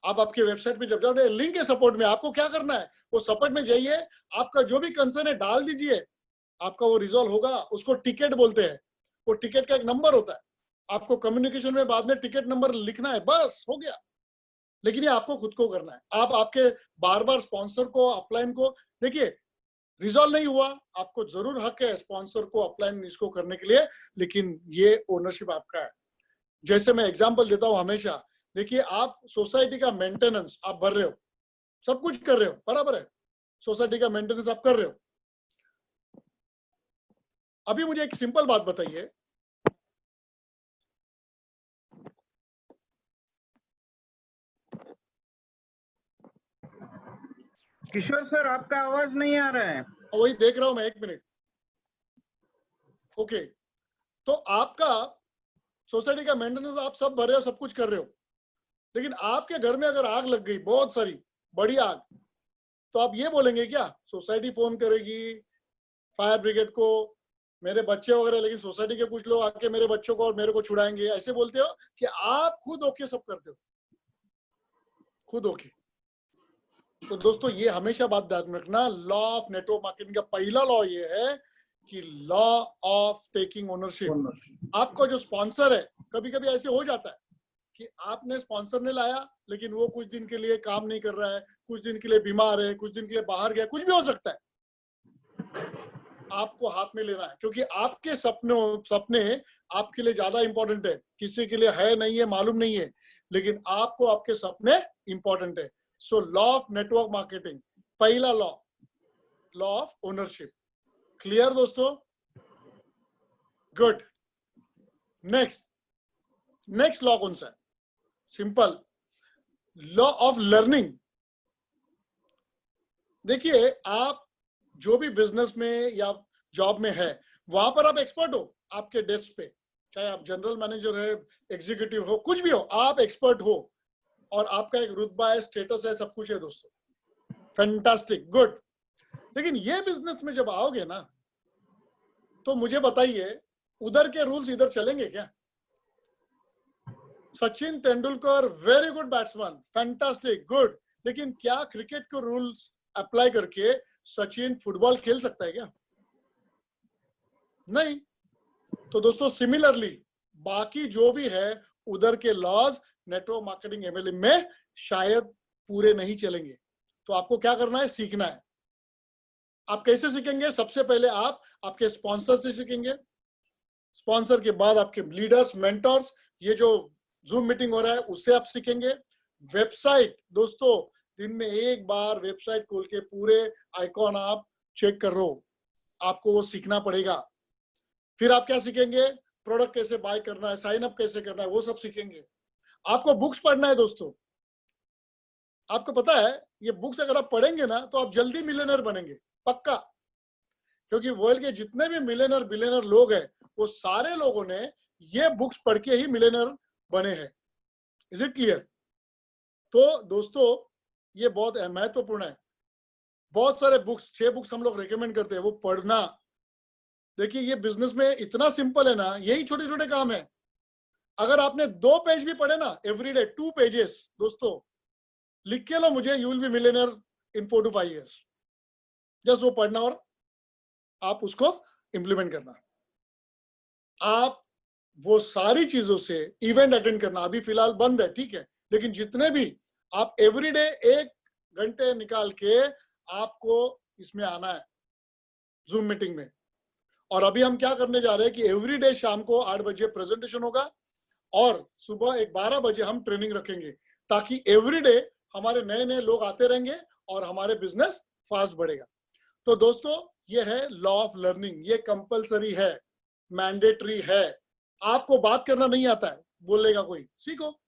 आप आपके वेबसाइट पे जब जाओगे, लिंक है सपोर्ट में, आपको क्या करना है, वो सपोर्ट में जाइए, आपका जो भी कंसर्न है डाल दीजिए, आपका वो रिजॉल्व होगा। उसको टिकट बोलते हैं, वो टिकट का एक नंबर होता है, आपको कम्युनिकेशन में बाद में टिकट नंबर लिखना है, बस हो गया। लेकिन ये आपको खुद को करना है। आप आपके बार बार स्पॉन्सर को, अपलाइन को, देखिए रिजॉल्व नहीं हुआ, आपको जरूर हक है स्पॉन्सर को, अपलाइन इसको करने के लिए, लेकिन ये ओनरशिप आपका है। जैसे मैं एग्जांपल देता हूं हमेशा, देखिए आप सोसाइटी का मेंटेनेंस आप भर रहे हो, सब कुछ कर रहे हो, बराबर है, सोसाइटी का मेंटेनेंस आप कर रहे हो। अभी मुझे एक सिंपल बात बताइए, किशोर सर, आपका आवाज नहीं आ रहा है। वही देख रहा हूं मैं, 1 मिनट। ओके, तो आपका सोसाइटी का मेंटेनेंस आप सब भर रहे हो, सब कुछ कर रहे हो, लेकिन आपके घर में अगर आग लग गई, बहुत सारी बड़ी आग, तो आप ये बोलेंगे क्या, सोसाइटी फोन करेगी फायर ब्रिगेड को, मेरे बच्चे वगैरह, लेकिन सोसाइटी के कुछ लोग आके मेरे बच्चों को और मेरे को छुड़ाएंगे, ऐसे बोलते हो कि आप खुद होके सब करते हो, खुद होके। तो दोस्तों ये हमेशा बात ध्यान में रखना, लॉ ऑफ नेटवर्क मार्केटिंग का पहला लॉ ये है कि लॉ ऑफ टेकिंग ओनरशिप। आपका जो स्पॉन्सर है, कभी कभी ऐसे हो जाता है कि आपने स्पॉन्सर ने लाया, लेकिन वो कुछ दिन के लिए काम नहीं कर रहा है, कुछ दिन के लिए बीमार है, कुछ दिन के लिए बाहर गया, कुछ भी हो सकता है। आपको हाथ में लेना है, क्योंकि आपके सपने आपके लिए ज्यादा इंपॉर्टेंट है, किसी के लिए है नहीं है मालूम नहीं है, लेकिन आपको आपके सपने इंपॉर्टेंट है। So law of network marketing, पहला law, law of ownership. Clear दोस्तों? गुड। नेक्स्ट लॉ कौन सा है? Simple, law of learning. देखिए आप जो भी बिजनेस में या जॉब में है, वहां पर आप एक्सपर्ट हो, आपके डेस्क पे, चाहे आप जनरल मैनेजर है, एग्जीक्यूटिव हो, कुछ भी हो, आप एक्सपर्ट हो और आपका एक रुतबा है, स्टेटस है, सब कुछ है दोस्तों, फैंटास्टिक, गुड। लेकिन ये बिजनेस में जब आओगे ना, तो मुझे बताइए उधर के रूल्स इधर चलेंगे क्या? Sachin Tendulkar very good batsman, fantastic, good, लेकिन क्या क्रिकेट के रूल्स अप्लाई करके सचिन फुटबॉल खेल सकता है क्या? नहीं। तो दोस्तों सिमिलरली बाकी जो भी है उधर के लॉज नेटवर्क मार्केटिंग एमएलएम में शायद पूरे नहीं चलेंगे। तो आपको क्या करना है, सीखना है। आप कैसे सीखेंगे? सबसे पहले आप आपके स्पॉन्सर से सीखेंगे, स्पॉन्सर के बाद आपके लीडर्स, मेंटर्स, ये जो जूम मीटिंग हो रहा है उससे आप सीखेंगे। वेबसाइट दोस्तों, दिन में एक बार वेबसाइट खोल के पूरे आइकॉन आप चेक कर लो, आपको वो सीखना पड़ेगा। फिर आप क्या सीखेंगे? प्रोडक्ट कैसे बाय करना है, साइन अप कैसे करना है, वो सब सीखेंगे। आपको बुक्स पढ़ना है दोस्तों। आपको पता है ये बुक्स अगर आप पढ़ेंगे ना तो आप जल्दी मिलियनर बनेंगे, पक्का। क्योंकि वर्ल्ड के जितने भी मिलियनर बिलियनर लोग हैं, वो सारे लोगों ने ये बुक्स पढ़ के ही मिलियनर बने हैं। Is it clear? तो दोस्तों ये बहुत महत्वपूर्ण है। बहुत सारे बुक्स, 6 बुक्स हम लोग रेकमेंड करते हैं, वो पढ़ना। देखिए ये बिजनेस में इतना सिंपल है ना, यही छोटे छोटे काम है। अगर आपने 2 पेज भी पढ़े ना एवरीडे, 2 पेजेस दोस्तों, लिख के लो मुझे, you will be millionaire in 4 to 5 years। Just वो पढ़ना और आप उसको इंप्लीमेंट करना। आप वो सारी चीजों से इवेंट अटेंड करना, अभी फिलहाल बंद है, ठीक है, लेकिन जितने भी आप एवरीडे 1 घंटे निकाल के आपको इसमें आना है, जूम मीटिंग में। और अभी हम क्या करने जा रहे हैं कि एवरीडे शाम को 8 बजे प्रेजेंटेशन होगा और सुबह 12 बजे हम ट्रेनिंग रखेंगे, ताकि एवरीडे हमारे नए नए लोग आते रहेंगे और हमारे बिजनेस फास्ट बढ़ेगा। तो दोस्तों ये है लॉ ऑफ लर्निंग, ये कंपलसरी है, मैंडेटरी है। आपको बात करना नहीं आता है, बोलेगा कोई, सीखो।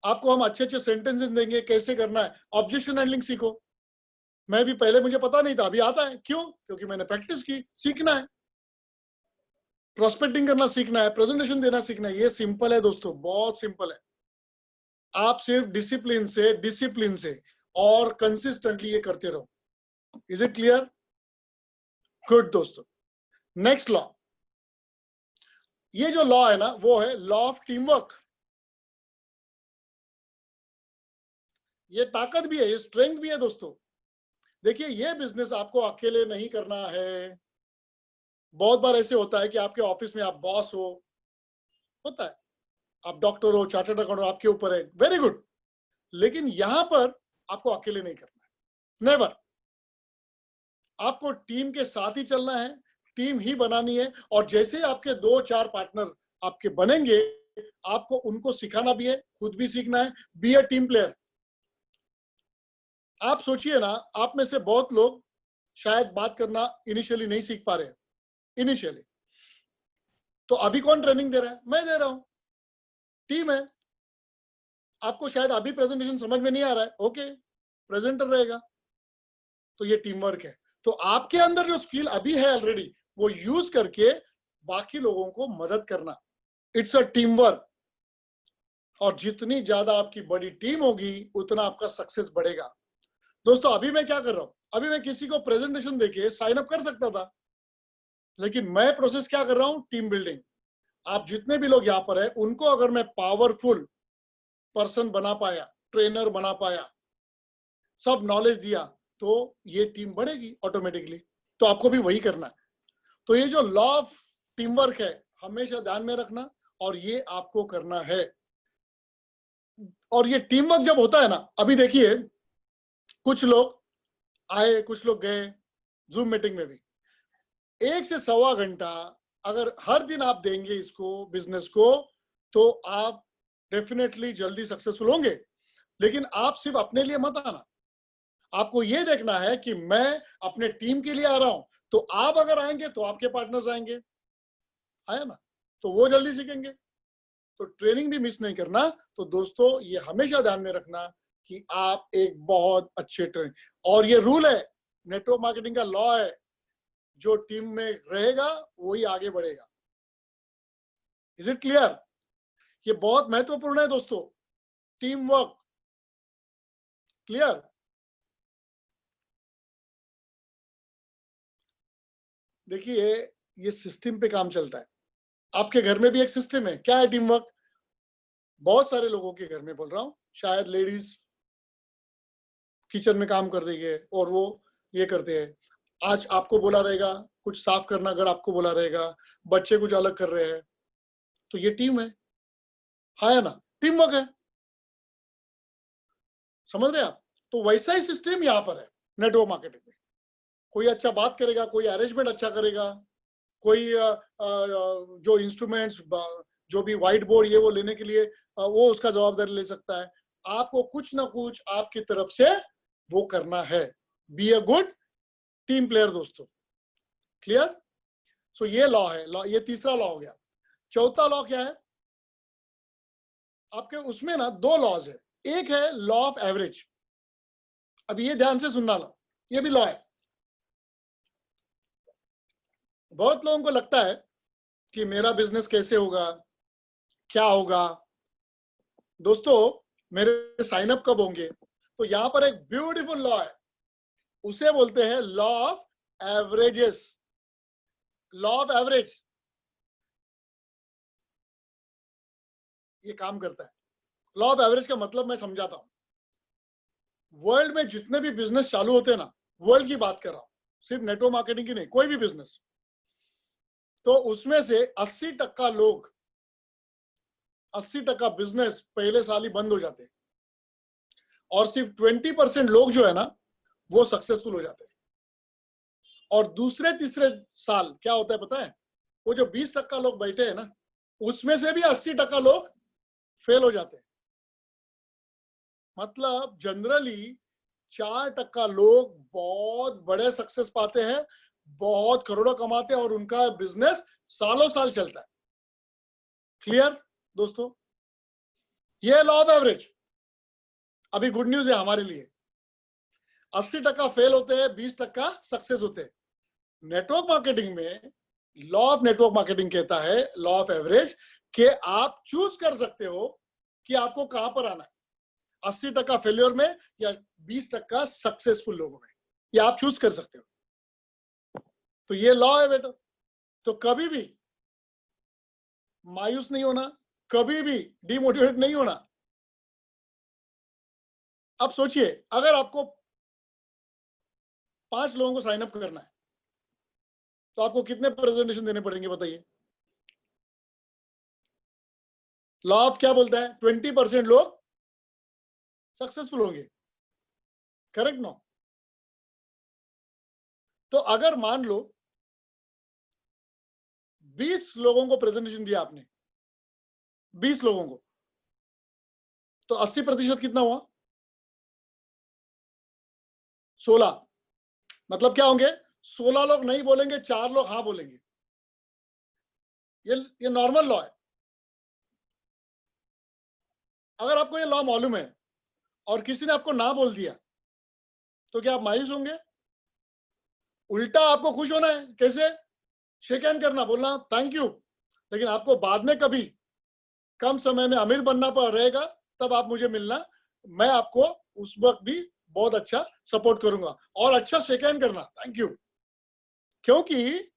आपको हम अच्छे अच्छे सेंटेंसेस देंगे, कैसे करना है, ऑब्जेक्शन हैंडलिंग सीखो। मैं भी पहले मुझे पता नहीं था, अभी आता है। क्यों? क्योंकि मैंने प्रैक्टिस की। सीखना है, प्रोस्पेक्टिंग करना सीखना है, प्रेजेंटेशन देना सीखना है। ये सिंपल है दोस्तों, बहुत सिंपल है। आप सिर्फ डिसिप्लिन से और कंसिस्टेंटली ये करते रहो। Is it clear? गुड दोस्तों, नेक्स्ट लॉ, ये जो लॉ है ना वो है लॉ ऑफ टीम वर्क। ये ताकत भी है, ये स्ट्रेंथ भी है दोस्तों। देखिए ये बिजनेस आपको अकेले नहीं करना है। बहुत बार ऐसे होता है कि आपके ऑफिस में आप बॉस हो, होता है, आप डॉक्टर हो, चार्टर्ड अकाउंटेंट आपके ऊपर है, वेरी गुड, लेकिन यहां पर आपको अकेले नहीं करना है, नेवर। आपको टीम के साथ ही चलना है, टीम ही बनानी है। और जैसे ही आपके 2-4 पार्टनर आपके बनेंगे, आपको उनको सिखाना भी है, खुद भी सीखना है। Be a team player. आप सोचिए ना, आप में से बहुत लोग शायद बात करना इनिशियली नहीं सीख पा रहे हैं, इनिशियली। तो अभी कौन ट्रेनिंग दे रहा है? मैं दे रहा हूं, टीम है। आपको शायद अभी प्रेजेंटेशन समझ में नहीं आ रहा है, ओके, प्रेजेंटर रहेगा। तो ये टीम वर्क है। तो आपके अंदर जो स्किल अभी है ऑलरेडी, वो यूज करके बाकी लोगों को मदद करना, इट्स अ टीम वर्क। और जितनी ज्यादा आपकी बड़ी टीम होगी, उतना आपका सक्सेस बढ़ेगा। दोस्तों अभी मैं क्या कर रहा हूं, अभी मैं किसी को प्रेजेंटेशन देके साइन अप कर सकता था, लेकिन मैं प्रोसेस क्या कर रहा हूं, टीम बिल्डिंग। आप जितने भी लोग यहां पर है, उनको अगर मैं पावरफुल पर्सन बना पाया, ट्रेनर बना पाया, सब नॉलेज दिया, तो ये टीम बढ़ेगी ऑटोमेटिकली। तो आपको भी वही करना है। तो ये जो लॉ ऑफ टीम वर्क है, हमेशा ध्यान में रखना, और ये आपको करना है। और ये टीम वर्क जब होता है ना, अभी देखिए कुछ लोग आए, कुछ लोग गए, जूम मीटिंग में भी 1 से 1.25 घंटा अगर हर दिन आप देंगे इसको, बिजनेस को, तो आप डेफिनेटली जल्दी सक्सेसफुल होंगे। लेकिन आप सिर्फ अपने लिए मत आना, आपको ये देखना है कि मैं अपने टीम के लिए आ रहा हूं। तो आप अगर आएंगे तो आपके पार्टनर्स आएंगे, आया ना, तो वो जल्दी सीखेंगे। तो ट्रेनिंग भी मिस नहीं करना। तो दोस्तों ये हमेशा ध्यान में रखना कि आप एक बहुत अच्छे ट्रेनर, और ये रूल है, नेटवर्क मार्केटिंग का लॉ है, जो टीम में रहेगा वही आगे बढ़ेगा। Is it clear? ये बहुत महत्वपूर्ण है दोस्तों, टीम वर्क। क्लियर? देखिए ये सिस्टम पे काम चलता है। आपके घर में भी एक सिस्टम है, क्या है? Team work. बहुत सारे लोगों के घर में बोल रहा हूं, शायद लेडीज किचन में काम कर रही है और वो ये करते हैं, आज आपको बोला रहेगा कुछ साफ करना, अगर आपको बोला रहेगा, बच्चे कुछ अलग कर रहे हैं, तो ये टीम है, हाँ ना, टीम वर्क है। समझ रहे आप? तो वैसा ही सिस्टम यहाँ पर है नेटवर्क मार्केटिंग में। कोई अच्छा बात करेगा, कोई अरेंजमेंट अच्छा करेगा, कोई जो इंस्ट्रूमेंट्स, जो भी व्हाइट बोर्ड ये वो लेने के लिए वो उसका जवाबदारी ले सकता है। आपको कुछ ना कुछ आपकी तरफ से वो करना है। Be a good team player दोस्तों। क्लियर? सो ये लॉ है, लॉ, ये तीसरा लॉ हो गया। चौथा लॉ क्या है आपके? उसमें ना 2 लॉज है। एक है लॉ ऑफ एवरेज। अब ये ध्यान से सुनना लो, ये भी लॉ है। बहुत लोगों को लगता है कि मेरा बिजनेस कैसे होगा, क्या होगा। दोस्तों मेरे साइन अप कब होंगे? तो यहां पर एक ब्यूटीफुल लॉ है, उसे बोलते हैं law of averages. Law of average ये काम करता है। लॉ ऑफ एवरेज का मतलब मैं समझाता हूं। वर्ल्ड में जितने भी बिजनेस चालू होते हैं ना, वर्ल्ड की बात कर रहा हूं, सिर्फ नेटवर्क मार्केटिंग की नहीं, कोई भी बिजनेस, तो उसमें से 80% लोग, 80% बिजनेस पहले साल ही बंद हो जाते हैं, और सिर्फ 20% लोग जो है ना वो सक्सेसफुल हो जाते हैं। और दूसरे तीसरे साल क्या होता है पता है? वो जो 20% लोग बैठे हैं ना, उसमें से भी 80% लोग फेल हो जाते हैं। मतलब जनरली 4% लोग बहुत बड़े सक्सेस पाते हैं, बहुत करोड़ों कमाते हैं, और उनका बिजनेस सालों साल चलता है। क्लियर दोस्तों? ये लॉ ऑफ एवरेज। अभी गुड न्यूज है हमारे लिए, 80% फेल होते हैं, 20% सक्सेस होते हैं। नेटवर्क मार्केटिंग में लॉ ऑफ नेटवर्क मार्केटिंग कहता है, लॉ ऑफ एवरेज, कि आप चूज कर सकते हो कि आपको कहां पर आना है, 80% फेल्योर में या 20% सक्सेसफुल लोगों में, ये आप चूज कर सकते हो। तो ये लॉ है बेटा। तो कभी भी मायूस नहीं होना, कभी भी डिमोटिवेट नहीं होना। अब सोचिए, अगर आपको 5 लोगों को साइन अप करना है तो आपको कितने प्रेजेंटेशन देने पड़ेंगे बताइए? लॉ ऑफ क्या बोलता है? 20% लोग सक्सेसफुल होंगे, करेक्ट नो? तो अगर मान लो 20 लोगों को प्रेजेंटेशन दिया आपने, 20 लोगों को, तो 80% कितना हुआ? 16। मतलब क्या होंगे? 16 लोग नहीं बोलेंगे, 4 लोग हाँ बोलेंगे। ये नॉर्मल लॉ है। अगर आपको ये लॉ मालूम है और किसी ने आपको ना बोल दिया तो क्या आप मायूस होंगे? उल्टा आपको खुश होना है। कैसे? शेक हैंड करना, बोलना थैंक यू, लेकिन आपको बाद में कभी कम समय में अमीर बनना रहेगा, तब आप मुझे मिलना, मैं आपको उस वक्त भी बहुत अच्छा सपोर्ट करूंगा। और अच्छा शेक हैंड करना, थैंक यू, क्योंकि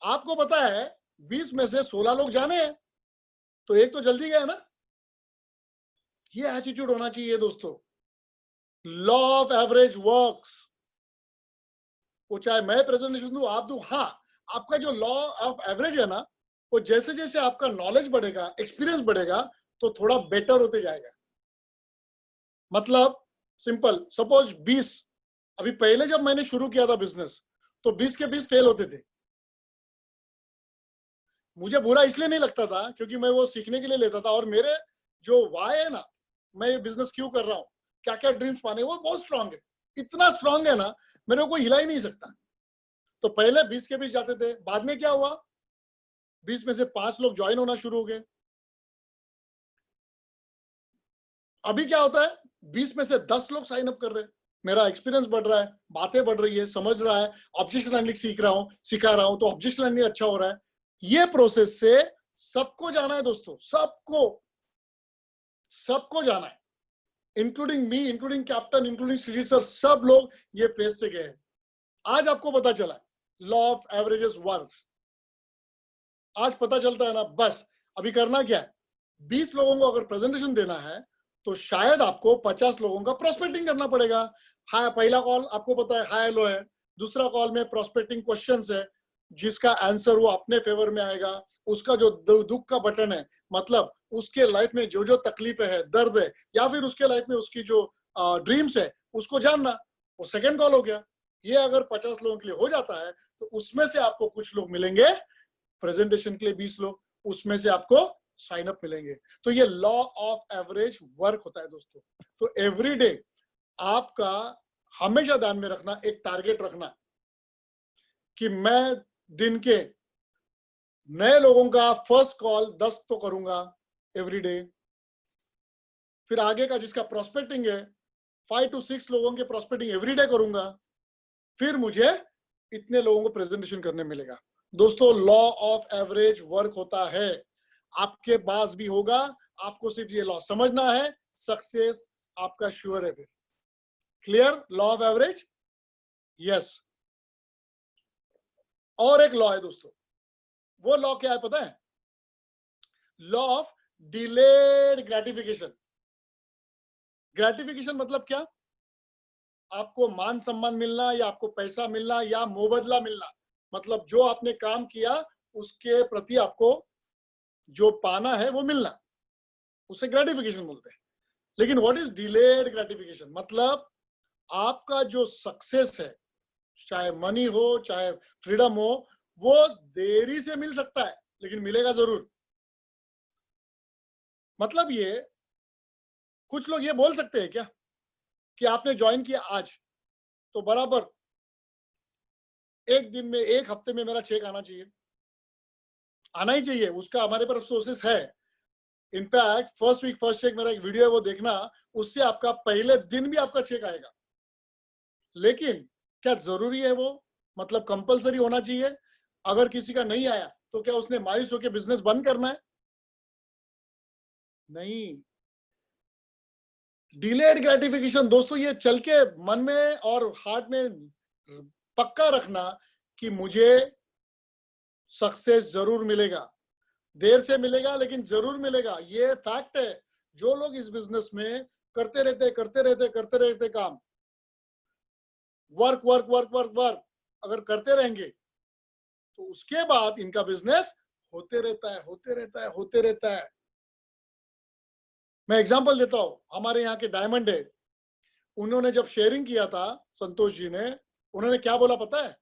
आपको पता है 20 में से 16 लोग जाने हैं, तो एक तो जल्दी गया ना। ये एटीट्यूड होना चाहिए दोस्तों। Law of average works. वो चाहे मैं प्रेजेंटेशन दूं, आप दूं, हाँ, आपका जो लॉ ऑफ एवरेज है ना, वो जैसे जैसे आपका नॉलेज बढ़ेगा, एक्सपीरियंस बढ़ेगा, तो थोड़ा बेटर होते जाएगा। मतलब सिंपल, सपोज 20, अभी पहले जब मैंने शुरू किया था बिजनेस तो 20 के 20 फेल होते थे। मुझे बुरा इसलिए नहीं लगता था क्योंकि मैं वो सीखने के लिए लेता था, और मेरे जो वाई है ना, मैं ये बिजनेस क्यों कर रहा हूँ, क्या क्या ड्रीम्स पाने, वो बहुत स्ट्रांग है। इतना स्ट्रांग है ना, मेरे को कोई हिला ही नहीं सकता। तो पहले 20 के 20 जाते थे, बाद में क्या हुआ, 20 में से 5 लोग ज्वाइन होना शुरू हो गए। अभी क्या होता है, 20 में से 10 लोग साइन अप कर रहे हैं। मेरा एक्सपीरियंस बढ़ रहा है, बातें बढ़ रही है, समझ रहा है, ऑब्जेक्शन हैंडलिंग सीख रहा हूँ, सिखा रहा हूँ, तो ऑब्जेक्शन हैंडलिंग अच्छा हो रहा है। ये प्रोसेस से सबको जाना है दोस्तों, सबको जाना है, including me, including captain, including Shri sir, सब लोग ये फेज से गए हैं। आज आपको पता चला लॉ ऑफ एवरेजेस वर्क्स, आज पता चलता है ना। बस अभी करना क्या है, 20 लोगों को अगर प्रेजेंटेशन देना है तो शायद आपको 50 लोगों का प्रोस्पेक्टिंग करना पड़ेगा। हाय, पहला कॉल आपको पता है हाय हेलो है, दूसरा कॉल में प्रोस्पेक्टिंग क्वेश्चंस है, जिसका आंसर वो अपने फेवर में आएगा। उसका जो दुख का बटन है, मतलब उसके लाइफ में जो जो तकलीफें है, दर्द है, या फिर उसके लाइफ में उसकी जो ड्रीम्स है, उसको जानना, वो सेकेंड कॉल हो गया। ये अगर 50 लोगों के लिए हो जाता है तो उसमें से आपको कुछ लोग मिलेंगे प्रेजेंटेशन के लिए, 20 लोग, उसमें से आपको साइन अप मिलेंगे। तो ये लॉ ऑफ एवरेज वर्क होता है दोस्तों। तो एवरी डे आपका हमेशा ध्यान में रखना, एक टारगेट रखना कि मैं दिन के नए लोगों का फर्स्ट कॉल 10 तो करूंगा एवरी डे। फिर आगे का जिसका प्रोस्पेक्टिंग है 5 to 6 लोगों के प्रोस्पेक्टिंग एवरी डे करूंगा। फिर मुझे इतने लोगों को प्रेजेंटेशन करने मिलेगा। दोस्तों लॉ ऑफ एवरेज वर्क होता है, आपके पास भी होगा, आपको सिर्फ ये लॉ समझना है, सक्सेस आपका श्योर है। फिर clear? Law of average, yes. और एक लॉ है दोस्तों, वो लॉ क्या है पता है? Law of delayed gratification. Gratification मतलब क्या? आपको मान सम्मान मिलना, या आपको पैसा मिलना, या मुबादला मिलना, मतलब जो आपने काम किया उसके प्रति आपको जो पाना है वो मिलना, उसे ग्रेटिफिकेशन बोलते हैं। लेकिन व्हाट इज डिलेड ग्रेटिफिकेशन? मतलब आपका जो सक्सेस है, चाहे मनी हो चाहे फ्रीडम हो, वो देरी से मिल सकता है लेकिन मिलेगा जरूर। मतलब ये, कुछ लोग ये बोल सकते हैं क्या कि आपने ज्वाइन किया आज, तो बराबर एक दिन में, एक हफ्ते में मेरा चेक आना चाहिए? आना ही चाहिए, उसका हमारे पास सोर्सेस है। In fact first week first check मेरा एक वीडियो है, वो देखना, उससे आपका पहले दिन भी आपका चेक आएगा। लेकिन क्या जरूरी है वो? मतलब कंपलसरी होना चाहिए? अगर किसी का नहीं आया तो क्या उसने मायूस होकर बिजनेस बंद करना है? नहीं। डिलेड ग्रेटिफिकेशन दोस्तों, ये चल के मन में और हार्ट में पक्का रखना कि मुझे सक्सेस जरूर मिलेगा, देर से मिलेगा लेकिन जरूर मिलेगा। ये फैक्ट है। जो लोग इस बिजनेस में करते रहते काम, work work work work work अगर करते रहेंगे तो उसके बाद इनका बिजनेस होते रहता है। मैं एग्जांपल देता हूं, हमारे यहाँ के डायमंड है, उन्होंने जब शेयरिंग किया था संतोष जी ने, उन्होंने क्या बोला पता है?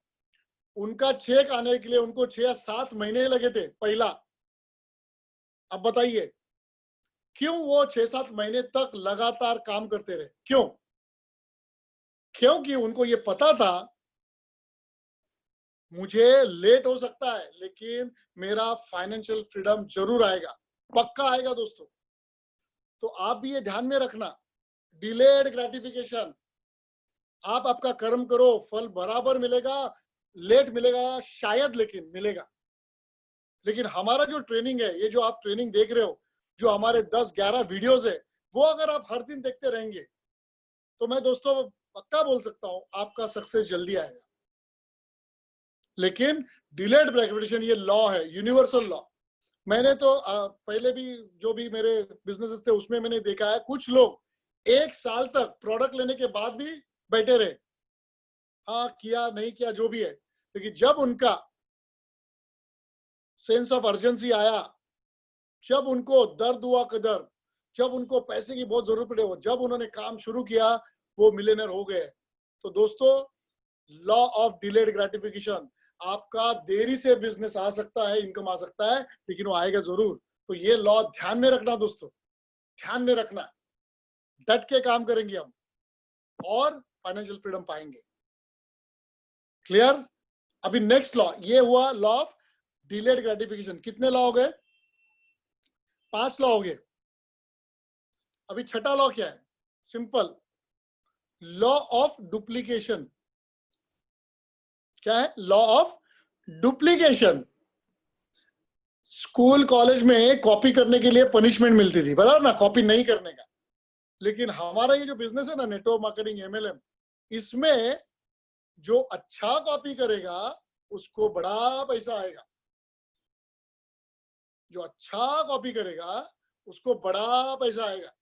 उनका चेक आने के लिए उनको 6-7 महीने लगे थे पहला। अब बताइए क्यों वो 6-7 महीने तक लगातार काम करते रहे? क्यों? क्योंकि उनको ये पता था मुझे लेट हो सकता है लेकिन मेरा फाइनेंशियल फ्रीडम जरूर आएगा, पक्का आएगा दोस्तों। तो आप भी ये ध्यान में रखना, डिलेड ग्रेटिफिकेशन, आप आपका कर्म करो, फल बराबर मिलेगा, लेट मिलेगा शायद, लेकिन मिलेगा। लेकिन हमारा जो ट्रेनिंग है, ये जो आप ट्रेनिंग देख रहे हो, जो हमारे 10-11 वीडियोस है, वो अगर आप हर दिन देखते रहेंगे तो मैं दोस्तों पक्का बोल सकता हूं आपका सक्सेस जल्दी आएगा। लेकिन डिलेड ग्रेटिफिकेशन ये लॉ है, यूनिवर्सल लॉ। मैंने तो पहले भी जो भी मेरे बिजनेसेस थे उसमें मैंने देखा है, कुछ लोग 1 साल तक प्रोडक्ट लेने के बाद भी बैठे रहे, हाँ किया नहीं किया जो भी है, लेकिन जब उनका सेंस ऑफ अर्जेंसी आया, जब उनको दर्द हुआ कदर, जब उनको पैसे की बहुत जरूरत पड़े, जब उन्होंने काम शुरू किया, वो मिलियनर हो गए। तो दोस्तों लॉ ऑफ डिलेड ग्रेटिफिकेशन, आपका देरी से बिजनेस आ सकता है, इनकम आ सकता है, लेकिन वो आएगा जरूर। तो ये लॉ ध्यान में रखना दोस्तों, ध्यान में रखना। डट के काम करेंगे हम और फाइनेंशियल फ्रीडम पाएंगे। क्लियर? अभी नेक्स्ट लॉ, ये हुआ लॉ ऑफ डिलेड ग्रेटिफिकेशन। कितने लॉ हो गए? 5 लॉ हो गए। अभी छठा लॉ क्या है? Simple, law of duplication. क्या है? Law of duplication. School college में कॉपी करने के लिए पनिशमेंट मिलती थी, बराबर ना, कॉपी नहीं करने का। लेकिन हमारा ये जो बिजनेस है ना, नेटवर्क मार्केटिंग MLM, इसमें जो अच्छा कॉपी करेगा उसको बड़ा पैसा आएगा। जो अच्छा कॉपी करेगा उसको बड़ा पैसा आएगा।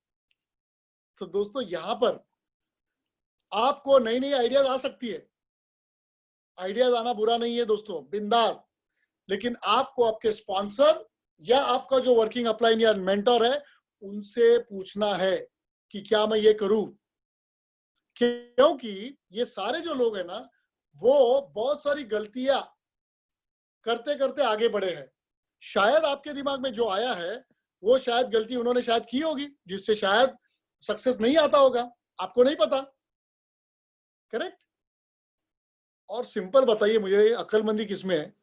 तो दोस्तों यहां पर आपको नई नई आइडियाज आ सकती है, आइडियाज आना बुरा नहीं है दोस्तों, बिंदास। लेकिन आपको आपके स्पॉन्सर या आपका जो वर्किंग अपलाइन या मेंटर है, उनसे पूछना है कि क्या मैं ये करूं। क्योंकि ये सारे जो लोग हैं ना, वो बहुत सारी गलतियां करते करते आगे बढ़े हैं। शायद आपके दिमाग में जो आया है वो शायद गलती उन्होंने शायद की होगी, जिससे शायद सक्सेस नहीं आता होगा, आपको नहीं पता। करेक्ट? और सिंपल बताइए मुझे, अक्लमंदी किसमें है?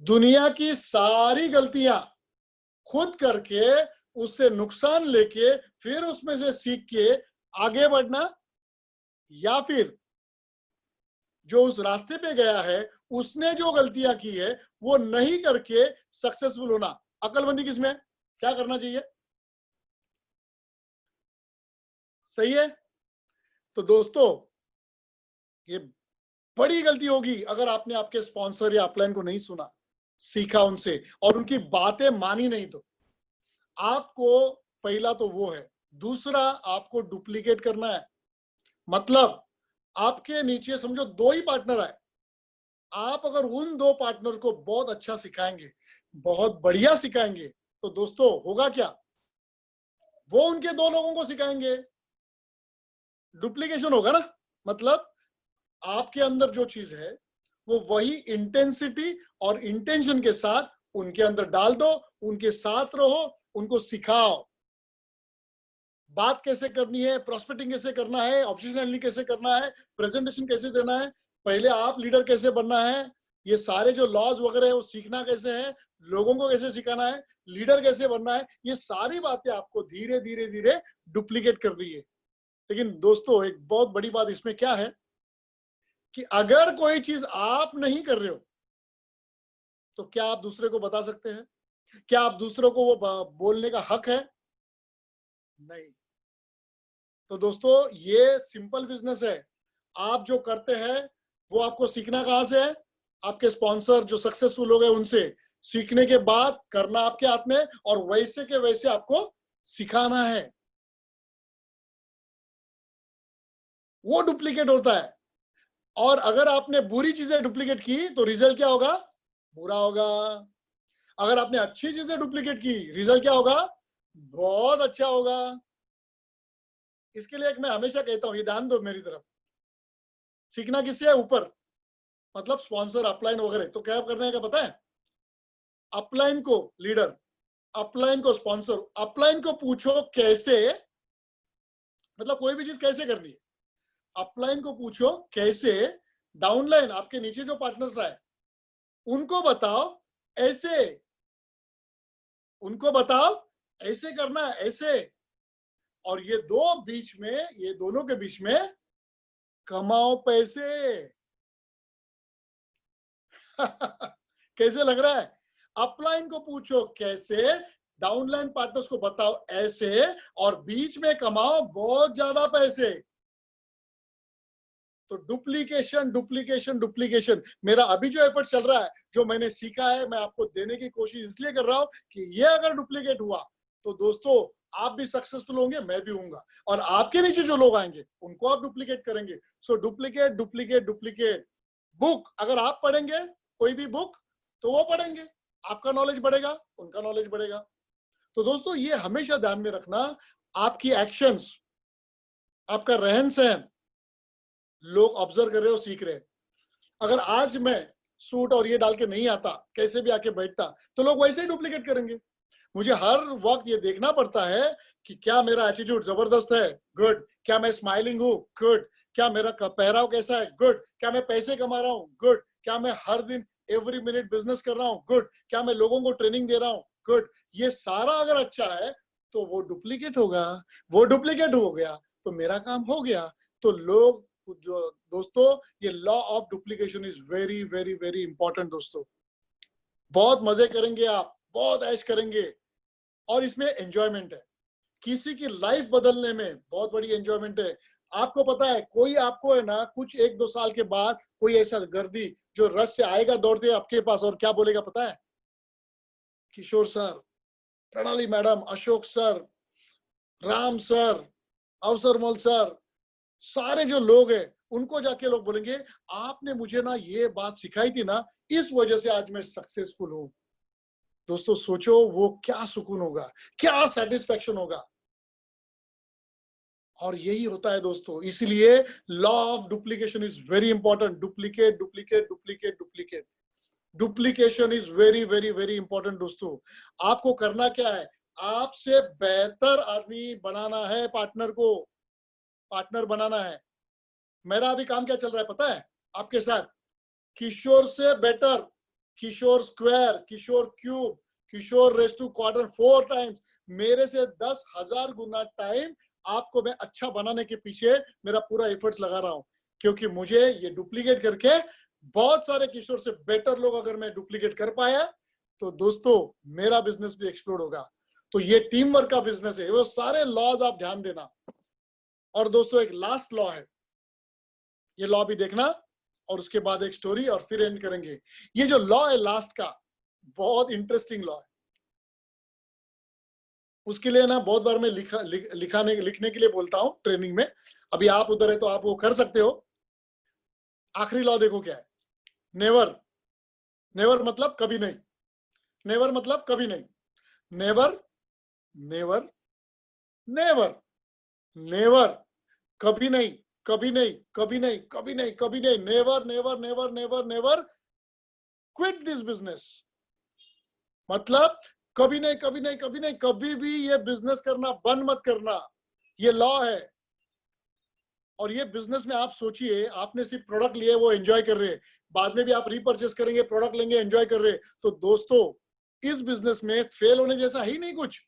दुनिया की सारी गलतियां खुद करके, उससे नुकसान लेके, फिर उसमें से सीख के आगे बढ़ना, या फिर जो उस रास्ते पे गया है उसने जो गलतियां की है वो नहीं करके सक्सेसफुल होना। अक्लमंदी किसमें है? क्या करना चाहिए? सही है। तो दोस्तों ये बड़ी गलती होगी अगर आपने आपके स्पॉन्सर या अपलाइन को नहीं सुना, सीखा उनसे और उनकी बातें मानी नहीं। तो आपको पहला तो वो है। दूसरा, आपको डुप्लीकेट करना है। मतलब आपके नीचे समझो 2 ही पार्टनर है, आप अगर उन 2 पार्टनर को बहुत अच्छा सिखाएंगे, बहुत बढ़िया सिखाएंगे, तो दोस्तों होगा क्या? वो उनके 2 लोगों को सिखाएंगे, डुप्लीकेशन होगा ना। मतलब आपके अंदर जो चीज है वो वही इंटेंसिटी और इंटेंशन के साथ उनके अंदर डाल दो, उनके साथ रहो, उनको सिखाओ बात कैसे करनी है, प्रोस्पेक्टिंग कैसे करना है, ऑब्जेक्शन हैंडलिंग कैसे करना है, प्रेजेंटेशन कैसे देना है, पहले आप लीडर कैसे बनना है, ये सारे जो लॉज वगैरह है वो सीखना कैसे है, लोगों को कैसे सिखाना है, लीडर कैसे बनना है, ये सारी बातें आपको धीरे धीरे धीरे डुप्लीकेट कर रही है। लेकिन दोस्तों एक बहुत बड़ी बात इसमें क्या है कि अगर कोई चीज आप नहीं कर रहे हो तो क्या आप दूसरे को बता सकते हैं? क्या आप दूसरों को वो बोलने का हक है? नहीं। तो दोस्तों ये सिंपल बिजनेस है। आप जो करते हैं वो आपको सीखना कहां से है? आपके स्पॉन्सर जो सक्सेसफुल हो गए उनसे। सीखने के बाद करना आपके हाथ में और वैसे के वैसे आपको सिखाना है। वो डुप्लीकेट होता है। और अगर आपने बुरी चीजें डुप्लीकेट की तो रिजल्ट क्या होगा? बुरा होगा। अगर आपने अच्छी चीजें डुप्लीकेट की, रिजल्ट क्या होगा? बहुत अच्छा होगा। इसके लिए एक मैं हमेशा कहता हूं, ये ध्यान दो मेरी तरफ। सीखना किससे है? ऊपर, मतलब स्पॉन्सर, अपलाइन वगैरह। तो क्या करने का पता है? अपलाइन को लीडर, अपलाइन को स्पॉन्सर, अपलाइन को पूछो कैसे, मतलब कोई भी चीज कैसे करनी है, अपलाइन को पूछो कैसे, डाउनलाइन आपके नीचे जो पार्टनर्स आए उनको बताओ ऐसे, उनको बताओ ऐसे करना है, ऐसे। और ये दो बीच में, ये दोनों के बीच में कमाओ पैसे। कैसे लग रहा है? अपलाइन को पूछो कैसे, डाउनलाइन पार्टनर्स को बताओ ऐसे, और बीच में कमाओ बहुत ज्यादा पैसे। तो डुप्लीकेशन डुप्लीकेशन डुप्लीकेशन। मेरा अभी जो एफर्ट चल रहा है, जो मैंने सीखा है, मैं आपको देने की कोशिश इसलिए कर रहा हूं कि ये अगर डुप्लीकेट हुआ तो दोस्तों आप भी सक्सेसफुल होंगे, मैं भी होऊंगा, और आपके नीचे जो लोग आएंगे उनको आप डुप्लीकेट करेंगे। सो डुप्लीकेट डुप्लीकेट डुप्लीकेट। बुक अगर आप पढ़ेंगे, कोई भी बुक, तो वो पढ़ेंगे, आपका नॉलेज बढ़ेगा, उनका नॉलेज बढ़ेगा। तो दोस्तों ये हमेशा ध्यान में रखना, आपकी एक्शंस, आपका रहन सहन लोग ऑब्जर्व कर रहे हो, सीख रहे हैं। अगर आज मैं सूट और ये डाल के नहीं आता, कैसे भी आके बैठता, तो लोग वैसे ही डुप्लीकेट करेंगे। मुझे हर वक्त ये देखना पड़ता है कि क्या मेरा एटीट्यूड जबरदस्त है, गुड, क्या मैं स्माइलिंग हूँ, गुड, क्या मेरा पहराव कैसा है, गुड, क्या मैं पैसे कमा रहा हूँ, गुड, क्या मैं हर दिन एवरी मिनट बिजनेस कर रहा हूँ, गुड, क्या मैं लोगों को ट्रेनिंग दे रहा हूँ, गुड। ये सारा अगर अच्छा है तो वो डुप्लीकेट होगा। वो डुप्लीकेट हो गया तो मेरा काम हो गया। तो लोग जो दोस्तों, ये law of duplication is very very very important दोस्तों। बहुत मजे करेंगे आप, बहुत ऐश करेंगे, और इसमें एंजॉयमेंट है। किसी की लाइफ बदलने में बहुत बड़ी एंजॉयमेंट है। आपको पता है, कोई आपको है ना कुछ 1-2 साल के बाद कोई ऐसा गर्दी जो रश से आएगा दौड़ते आपके पास, और क्या बोलेगा पता है? Kishore sir, Pranali madam, Ashok sir, Ram sir, Avsarmal sir, सारे जो लोग हैं उनको जाके लोग बोलेंगे आपने मुझे ना ये बात सिखाई थी ना, इस वजह से आज मैं सक्सेसफुल हूं। दोस्तों सोचो वो क्या सुकून होगा, क्या सेटिस्फेक्शन होगा। और यही होता है दोस्तों, इसलिए law of duplication is very important. Duplicate duplicate duplicate duplicate, duplication is very very very important दोस्तों। आपको करना क्या है? आपसे बेहतर आदमी बनाना है, पार्टनर को, पार्टनर बनाना है। मेरा अभी काम क्या चल रहा है पता है आपके साथ? किशोर से better, Kishore square, Kishore cube, Kishore raise to quarter 4 times, मेरे से 10,000 गुना टाइम आपको मैं अच्छा बनाने के पीछे मेरा पूरा एफर्ट्स लगा रहा हूं। क्योंकि मुझे ये डुप्लीकेट करके बहुत सारे किशोर से बेटर लोग अगर मैं डुप्लीकेट कर पाया तो दोस्तों मेरा बिजनेस भी एक्सप्लोड होगा। तो ये टीम वर्क का बिजनेस है, वो सारे लॉज आप ध्यान देना। और दोस्तों एक लास्ट लॉ है, ये लॉ भी देखना, और उसके बाद एक स्टोरी और फिर एंड करेंगे। ये जो लॉ है लास्ट का, बहुत इंटरेस्टिंग लॉ है। उसके लिए ना बहुत बार मैं लिखने के लिए बोलता हूं ट्रेनिंग में। अभी आप उधर है तो आप वो कर सकते हो। आखिरी लॉ देखो क्या है, नेवर। नेवर मतलब कभी नहीं, नेवर मतलब कभी नहीं, नेवर नेवर नेवर नेवर, कभी नहीं कभी नहीं कभी नहीं कभी नहीं कभी नहीं, never never never never never quit this business. मतलब कभी नहीं कभी नहीं कभी नहीं, कभी भी ये बिजनेस करना बंद मत करना, ये लॉ है। और ये बिजनेस में आप सोचिए, आपने सिर्फ प्रोडक्ट लिए, वो एंजॉय कर रहे हैं, बाद में भी आप रीपरचेस करेंगे, प्रोडक्ट लेंगे, एंजॉय कर रहे हैं। तो दोस्तों इस बिजनेस में फेल होने जैसा ही नहीं कुछ।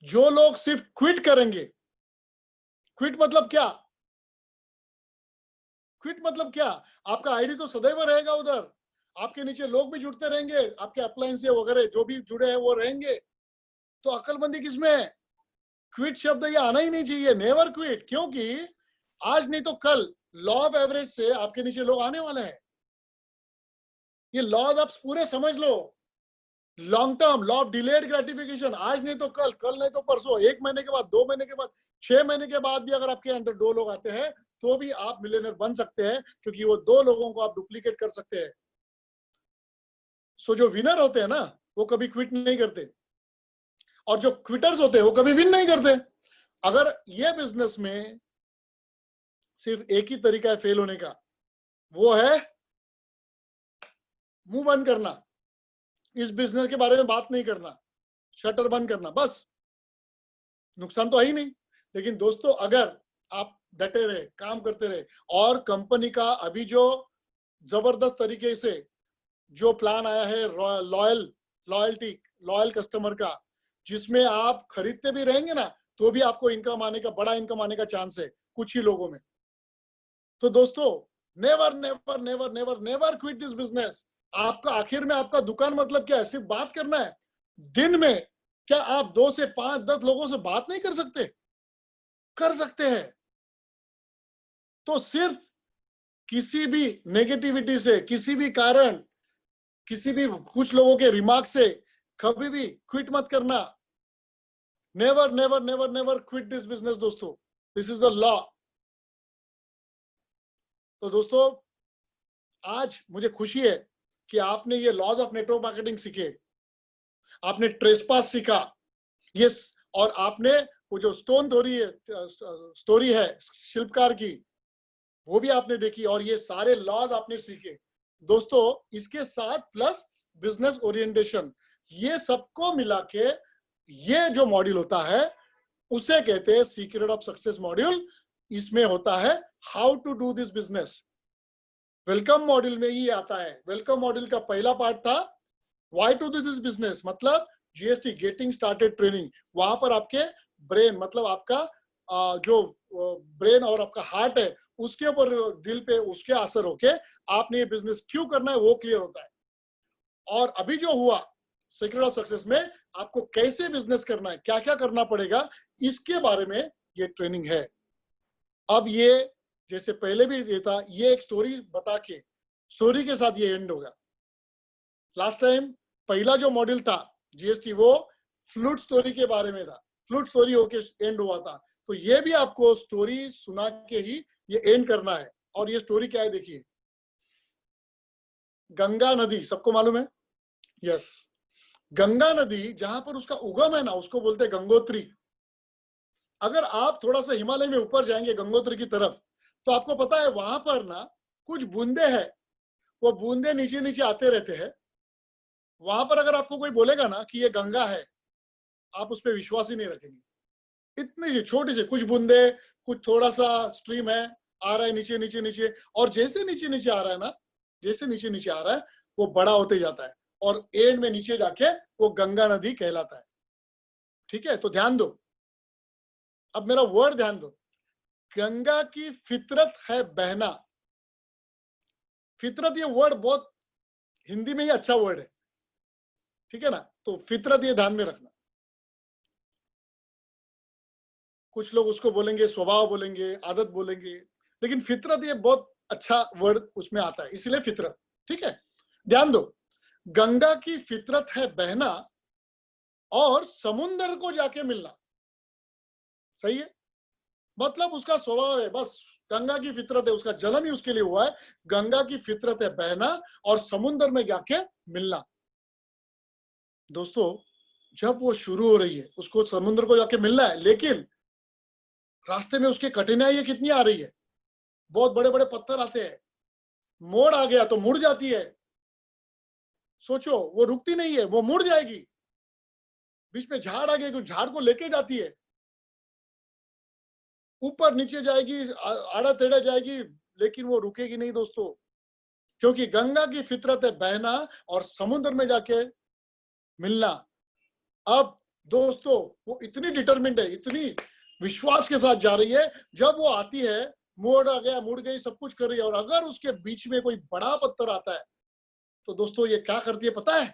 जो लोग सिर्फ क्विट करेंगे, क्विट मतलब क्या, क्विट मतलब क्या, आपका आईडी तो सदैव रहेगा उधर, आपके नीचे लोग भी जुड़ते रहेंगे, आपके अप्लायंस वगैरह जो भी जुड़े हैं वो रहेंगे। तो अक्लमंदी किसमें है? क्विट शब्द ये आना ही नहीं चाहिए, नेवर क्विट। क्योंकि आज नहीं तो कल लॉ ऑफ एवरेज से आपके नीचे लोग आने वाले हैं। ये लॉज आप पूरे समझ लो। Long term law of delayed gratification, आज नहीं तो कल, कल नहीं तो परसों, 1 महीने के बाद, 2 महीने के बाद, 6 महीने के बाद भी अगर आपके अंदर 2 लोग आते हैं तो भी आप मिलियनर बन सकते हैं, क्योंकि वो 2 लोगों को आप डुप्लीकेट कर सकते हैं। सो जो विनर होते हैं ना वो कभी क्विट नहीं करते, और जो क्विटर्स होते हैं वो कभी विन नहीं करते। अगर ये बिजनेस में सिर्फ एक ही तरीका है फेल होने का, वो है मुंह बंद करना, इस बिजनेस के बारे में बात नहीं करना, शटर बंद करना, बस। नुकसान तो है ही नहीं। लेकिन दोस्तों अगर आप डटे रहे, काम करते रहे, और कंपनी का अभी जो जबरदस्त तरीके से जो प्लान आया है लॉयल कस्टमर का, जिसमें आप खरीदते भी रहेंगे ना तो भी आपको इनकम आने का, बड़ा इनकम आने का चांस है कुछ ही लोगों में। तो दोस्तों never never never never never quit this business. आपका आखिर में आपका दुकान मतलब क्या है? सिर्फ बात करना है। दिन में क्या आप 2 से 5 10 लोगों से बात नहीं कर सकते? कर सकते हैं। तो सिर्फ किसी भी नेगेटिविटी से, किसी भी कारण, किसी भी कुछ लोगों के रिमार्क से कभी भी क्विट मत करना। Never never never never quit this business दोस्तों, दिस इज द लॉ। तो दोस्तों आज मुझे खुशी है कि आपने ये लॉज ऑफ नेटवर्क मार्केटिंग सीखे, आपने ट्रेसपास सीखा, ये, और आपने वो जो स्टोरी है शिल्पकार की, वो भी आपने देखी, और ये सारे लॉज आपने सीखे दोस्तों। इसके साथ प्लस बिजनेस ओरिएंटेशन, ये सबको मिला के ये जो मॉड्यूल होता है उसे कहते हैं सीक्रेट ऑफ सक्सेस मॉड्यूल। इसमें होता है how to do this business. Welcome module में ही आता है। वेलकम मॉड्यूल का पहला पार्ट था why to do this business, मतलब जीएसटी गेटिंग स्टार्टेड ट्रेनिंग। वहां पर आपके ब्रेन, मतलब आपका जो ब्रेन और आपका हार्ट है उसके ऊपर, दिल पे उसके असर होके आपने ये बिजनेस क्यों करना है वो क्लियर होता है। और अभी जो हुआ सीक्रेट ऑफ सक्सेस में, आपको कैसे बिजनेस करना है, क्या क्या करना पड़ेगा, इसके बारे में ये ट्रेनिंग है। अब ये जैसे पहले भी ये था, ये एक स्टोरी बता के, स्टोरी के साथ ये एंड होगा। लास्ट टाइम पहला जो मॉड्यूल था जीएसटी, वो फ्लूट स्टोरी के बारे में था, फ्लूट स्टोरी होके एंड हुआ था। तो ये भी आपको स्टोरी सुना के ही ये एंड करना है। और ये स्टोरी क्या है देखिए, गंगा नदी सबको मालूम है, यस। गंगा नदी जहां पर उसका उगम है ना, उसको बोलते हैं गंगोत्री। अगर आप थोड़ा सा हिमालय में ऊपर जाएंगे गंगोत्री की तरफ, तो आपको पता है वहां पर ना कुछ बूंदे हैं, वो बूंदे नीचे नीचे आते रहते हैं। वहां पर अगर आपको कोई बोलेगा ना कि ये गंगा है, आप उस पर विश्वास ही नहीं रखेंगे। इतनी छोटी से कुछ बूंदे, कुछ थोड़ा सा स्ट्रीम है, आ रहा है नीचे नीचे नीचे, और जैसे नीचे नीचे आ रहा है ना, जैसे नीचे नीचे आ रहा है वो बड़ा होते जाता है, और एंड में नीचे जाके वो गंगा नदी कहलाता है। ठीक है, तो ध्यान दो, अब मेरा वर्ड ध्यान दो। गंगा की फितरत है बहना, फितरत ये वर्ड बहुत हिंदी में ही अच्छा वर्ड है, ठीक है ना। तो फितरत ये ध्यान में रखना। कुछ लोग उसको बोलेंगे स्वभाव, बोलेंगे आदत, बोलेंगे, लेकिन फितरत ये बहुत अच्छा वर्ड उसमें आता है, इसलिए फितरत, ठीक है। ध्यान दो, गंगा की फितरत है बहना और समुंदर को जाके मिलना। सही है, मतलब उसका स्वभाव है, बस गंगा की फितरत है, उसका जन्म ही उसके लिए हुआ है। गंगा की फितरत है बहना और समुंदर में जाके मिलना। दोस्तों, जब वो शुरू हो रही है, उसको समुद्र को जाके मिलना है, लेकिन रास्ते में उसकी कठिनाइयां कितनी आ रही है। बहुत बड़े बड़े पत्थर आते हैं, मोड़ आ गया तो मुड़ जाती है। सोचो, वो रुकती नहीं है, वो मुड़ जाएगी। बीच में झाड़ आ गई तो झाड़ को लेके जाती है, ऊपर नीचे जाएगी, आड़ा टेढ़ा जाएगी, लेकिन वो रुकेगी नहीं दोस्तों, क्योंकि गंगा की फितरत है बहना और समुद्र में जाके मिलना। अब दोस्तों, वो इतनी डिटरमिन्ड है, इतनी विश्वास के साथ जा रही है। जब वो आती है, मोड़ आ गया, मुड़ गई, सब कुछ कर रही है, और अगर उसके बीच में कोई बड़ा पत्थर आता है तो दोस्तों ये क्या करती है पता है?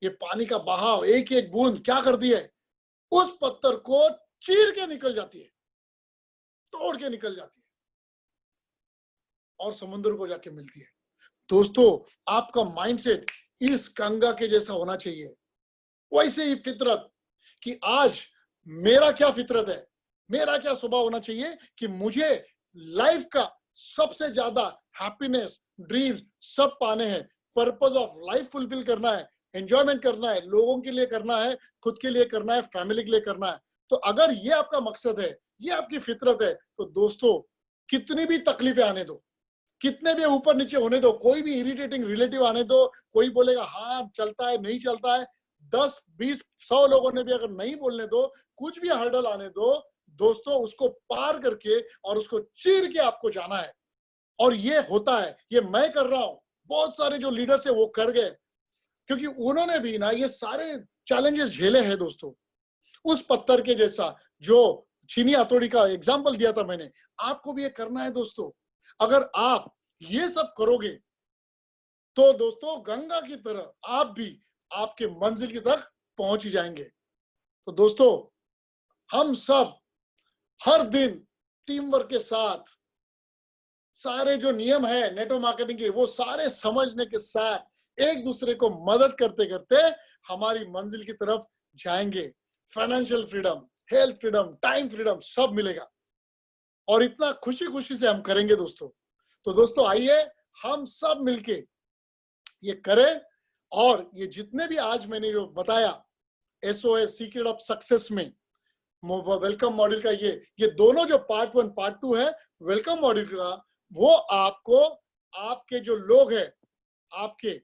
ये पानी का बहाव, एक एक बूंद क्या करती है, उस पत्थर को चीर के निकल जाती है, तोड़ के निकल जाती है और समुद्र को जाके मिलती है। दोस्तों, आपका माइंडसेट इस गंगा के जैसा होना चाहिए, वैसे ही फितरत, कि आज मेरा क्या फितरत है, मेरा क्या स्वभाव होना चाहिए कि मुझे लाइफ का सबसे ज्यादा हैप्पीनेस, ड्रीम्स सब पाने हैं, पर्पस ऑफ लाइफ फुलफिल करना है, एंजॉयमेंट करना है, लोगों के लिए करना है, खुद के लिए करना है, फैमिली के लिए करना है। तो अगर ये आपका मकसद है, ये आपकी फितरत है, तो दोस्तों कितनी भी तकलीफें आने दो, कितने भी ऊपर नीचे होने दो, कोई भी इरिटेटिंग रिलेटिव आने दो, कोई बोलेगा हाँ चलता है, नहीं चलता है, 10, 20, 100 लोगों ने भी अगर नहीं बोलने दो, कुछ भी हर्डल आने दो, दोस्तों उसको पार करके और उसको चीर के आपको जाना है। और ये होता है, ये मैं कर रहा हूं, बहुत सारे जो लीडर्स है वो कर गए, क्योंकि उन्होंने भी ना ये सारे चैलेंजेस झेले हैं दोस्तों। उस पत्थर के जैसा जो चीनी हथौड़ी का एग्जाम्पल दिया था मैंने, आपको भी ये करना है दोस्तों। अगर आप ये सब करोगे तो दोस्तों गंगा की तरह आप भी आपके मंजिल की तक पहुंच ही जाएंगे। तो दोस्तों, हम सब हर दिन टीम वर्क के साथ सारे जो नियम है नेटवर्क मार्केटिंग के, वो सारे समझने के साथ एक दूसरे को मदद करते करते हमारी मंजिल की तरफ जाएंगे। Financial freedom, health freedom, time freedom सब मिलेगा, और इतना खुशी खुशी से हम करेंगे दोस्तों। तो दोस्तों आइए हम सब मिलके ये करें, और ये जितने भी आज मैंने जो बताया SOS सीक्रेट ऑफ सक्सेस में वेलकम मॉड्यूल का, ये दोनों जो पार्ट 1 पार्ट 2 है वेलकम मॉड्यूल का, वो आपको आपके जो लोग हैं आपके,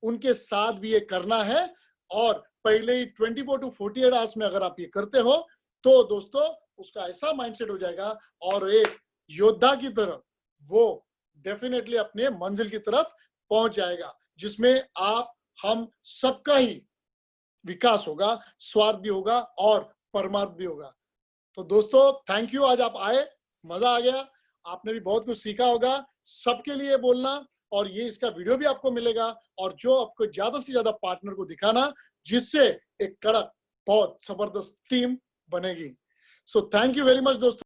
उनके साथ भी ये करना है। और पहले ही 24 to 48 आवर्स में अगर आप ये करते हो तो दोस्तों उसका ऐसा माइंडसेट हो जाएगा, और एक योद्धा की तरह वो डेफिनेटली अपने मंजिल की तरफ पहुंच जाएगा, जिसमें आप हम सबका ही विकास होगा, स्वाद भी होगा और परमार्थ भी होगा। तो दोस्तों थैंक यू, आज आप आए, मजा आ गया, आपने भी बहुत कुछ सीखा होगा। सबके लिए बोलना, और ये इसका वीडियो भी आपको मिलेगा, और जो आपको ज्यादा से ज्यादा पार्टनर को दिखाना, जिससे एक कड़क बहुत जबरदस्त टीम बनेगी। So thank you very much दोस्तों।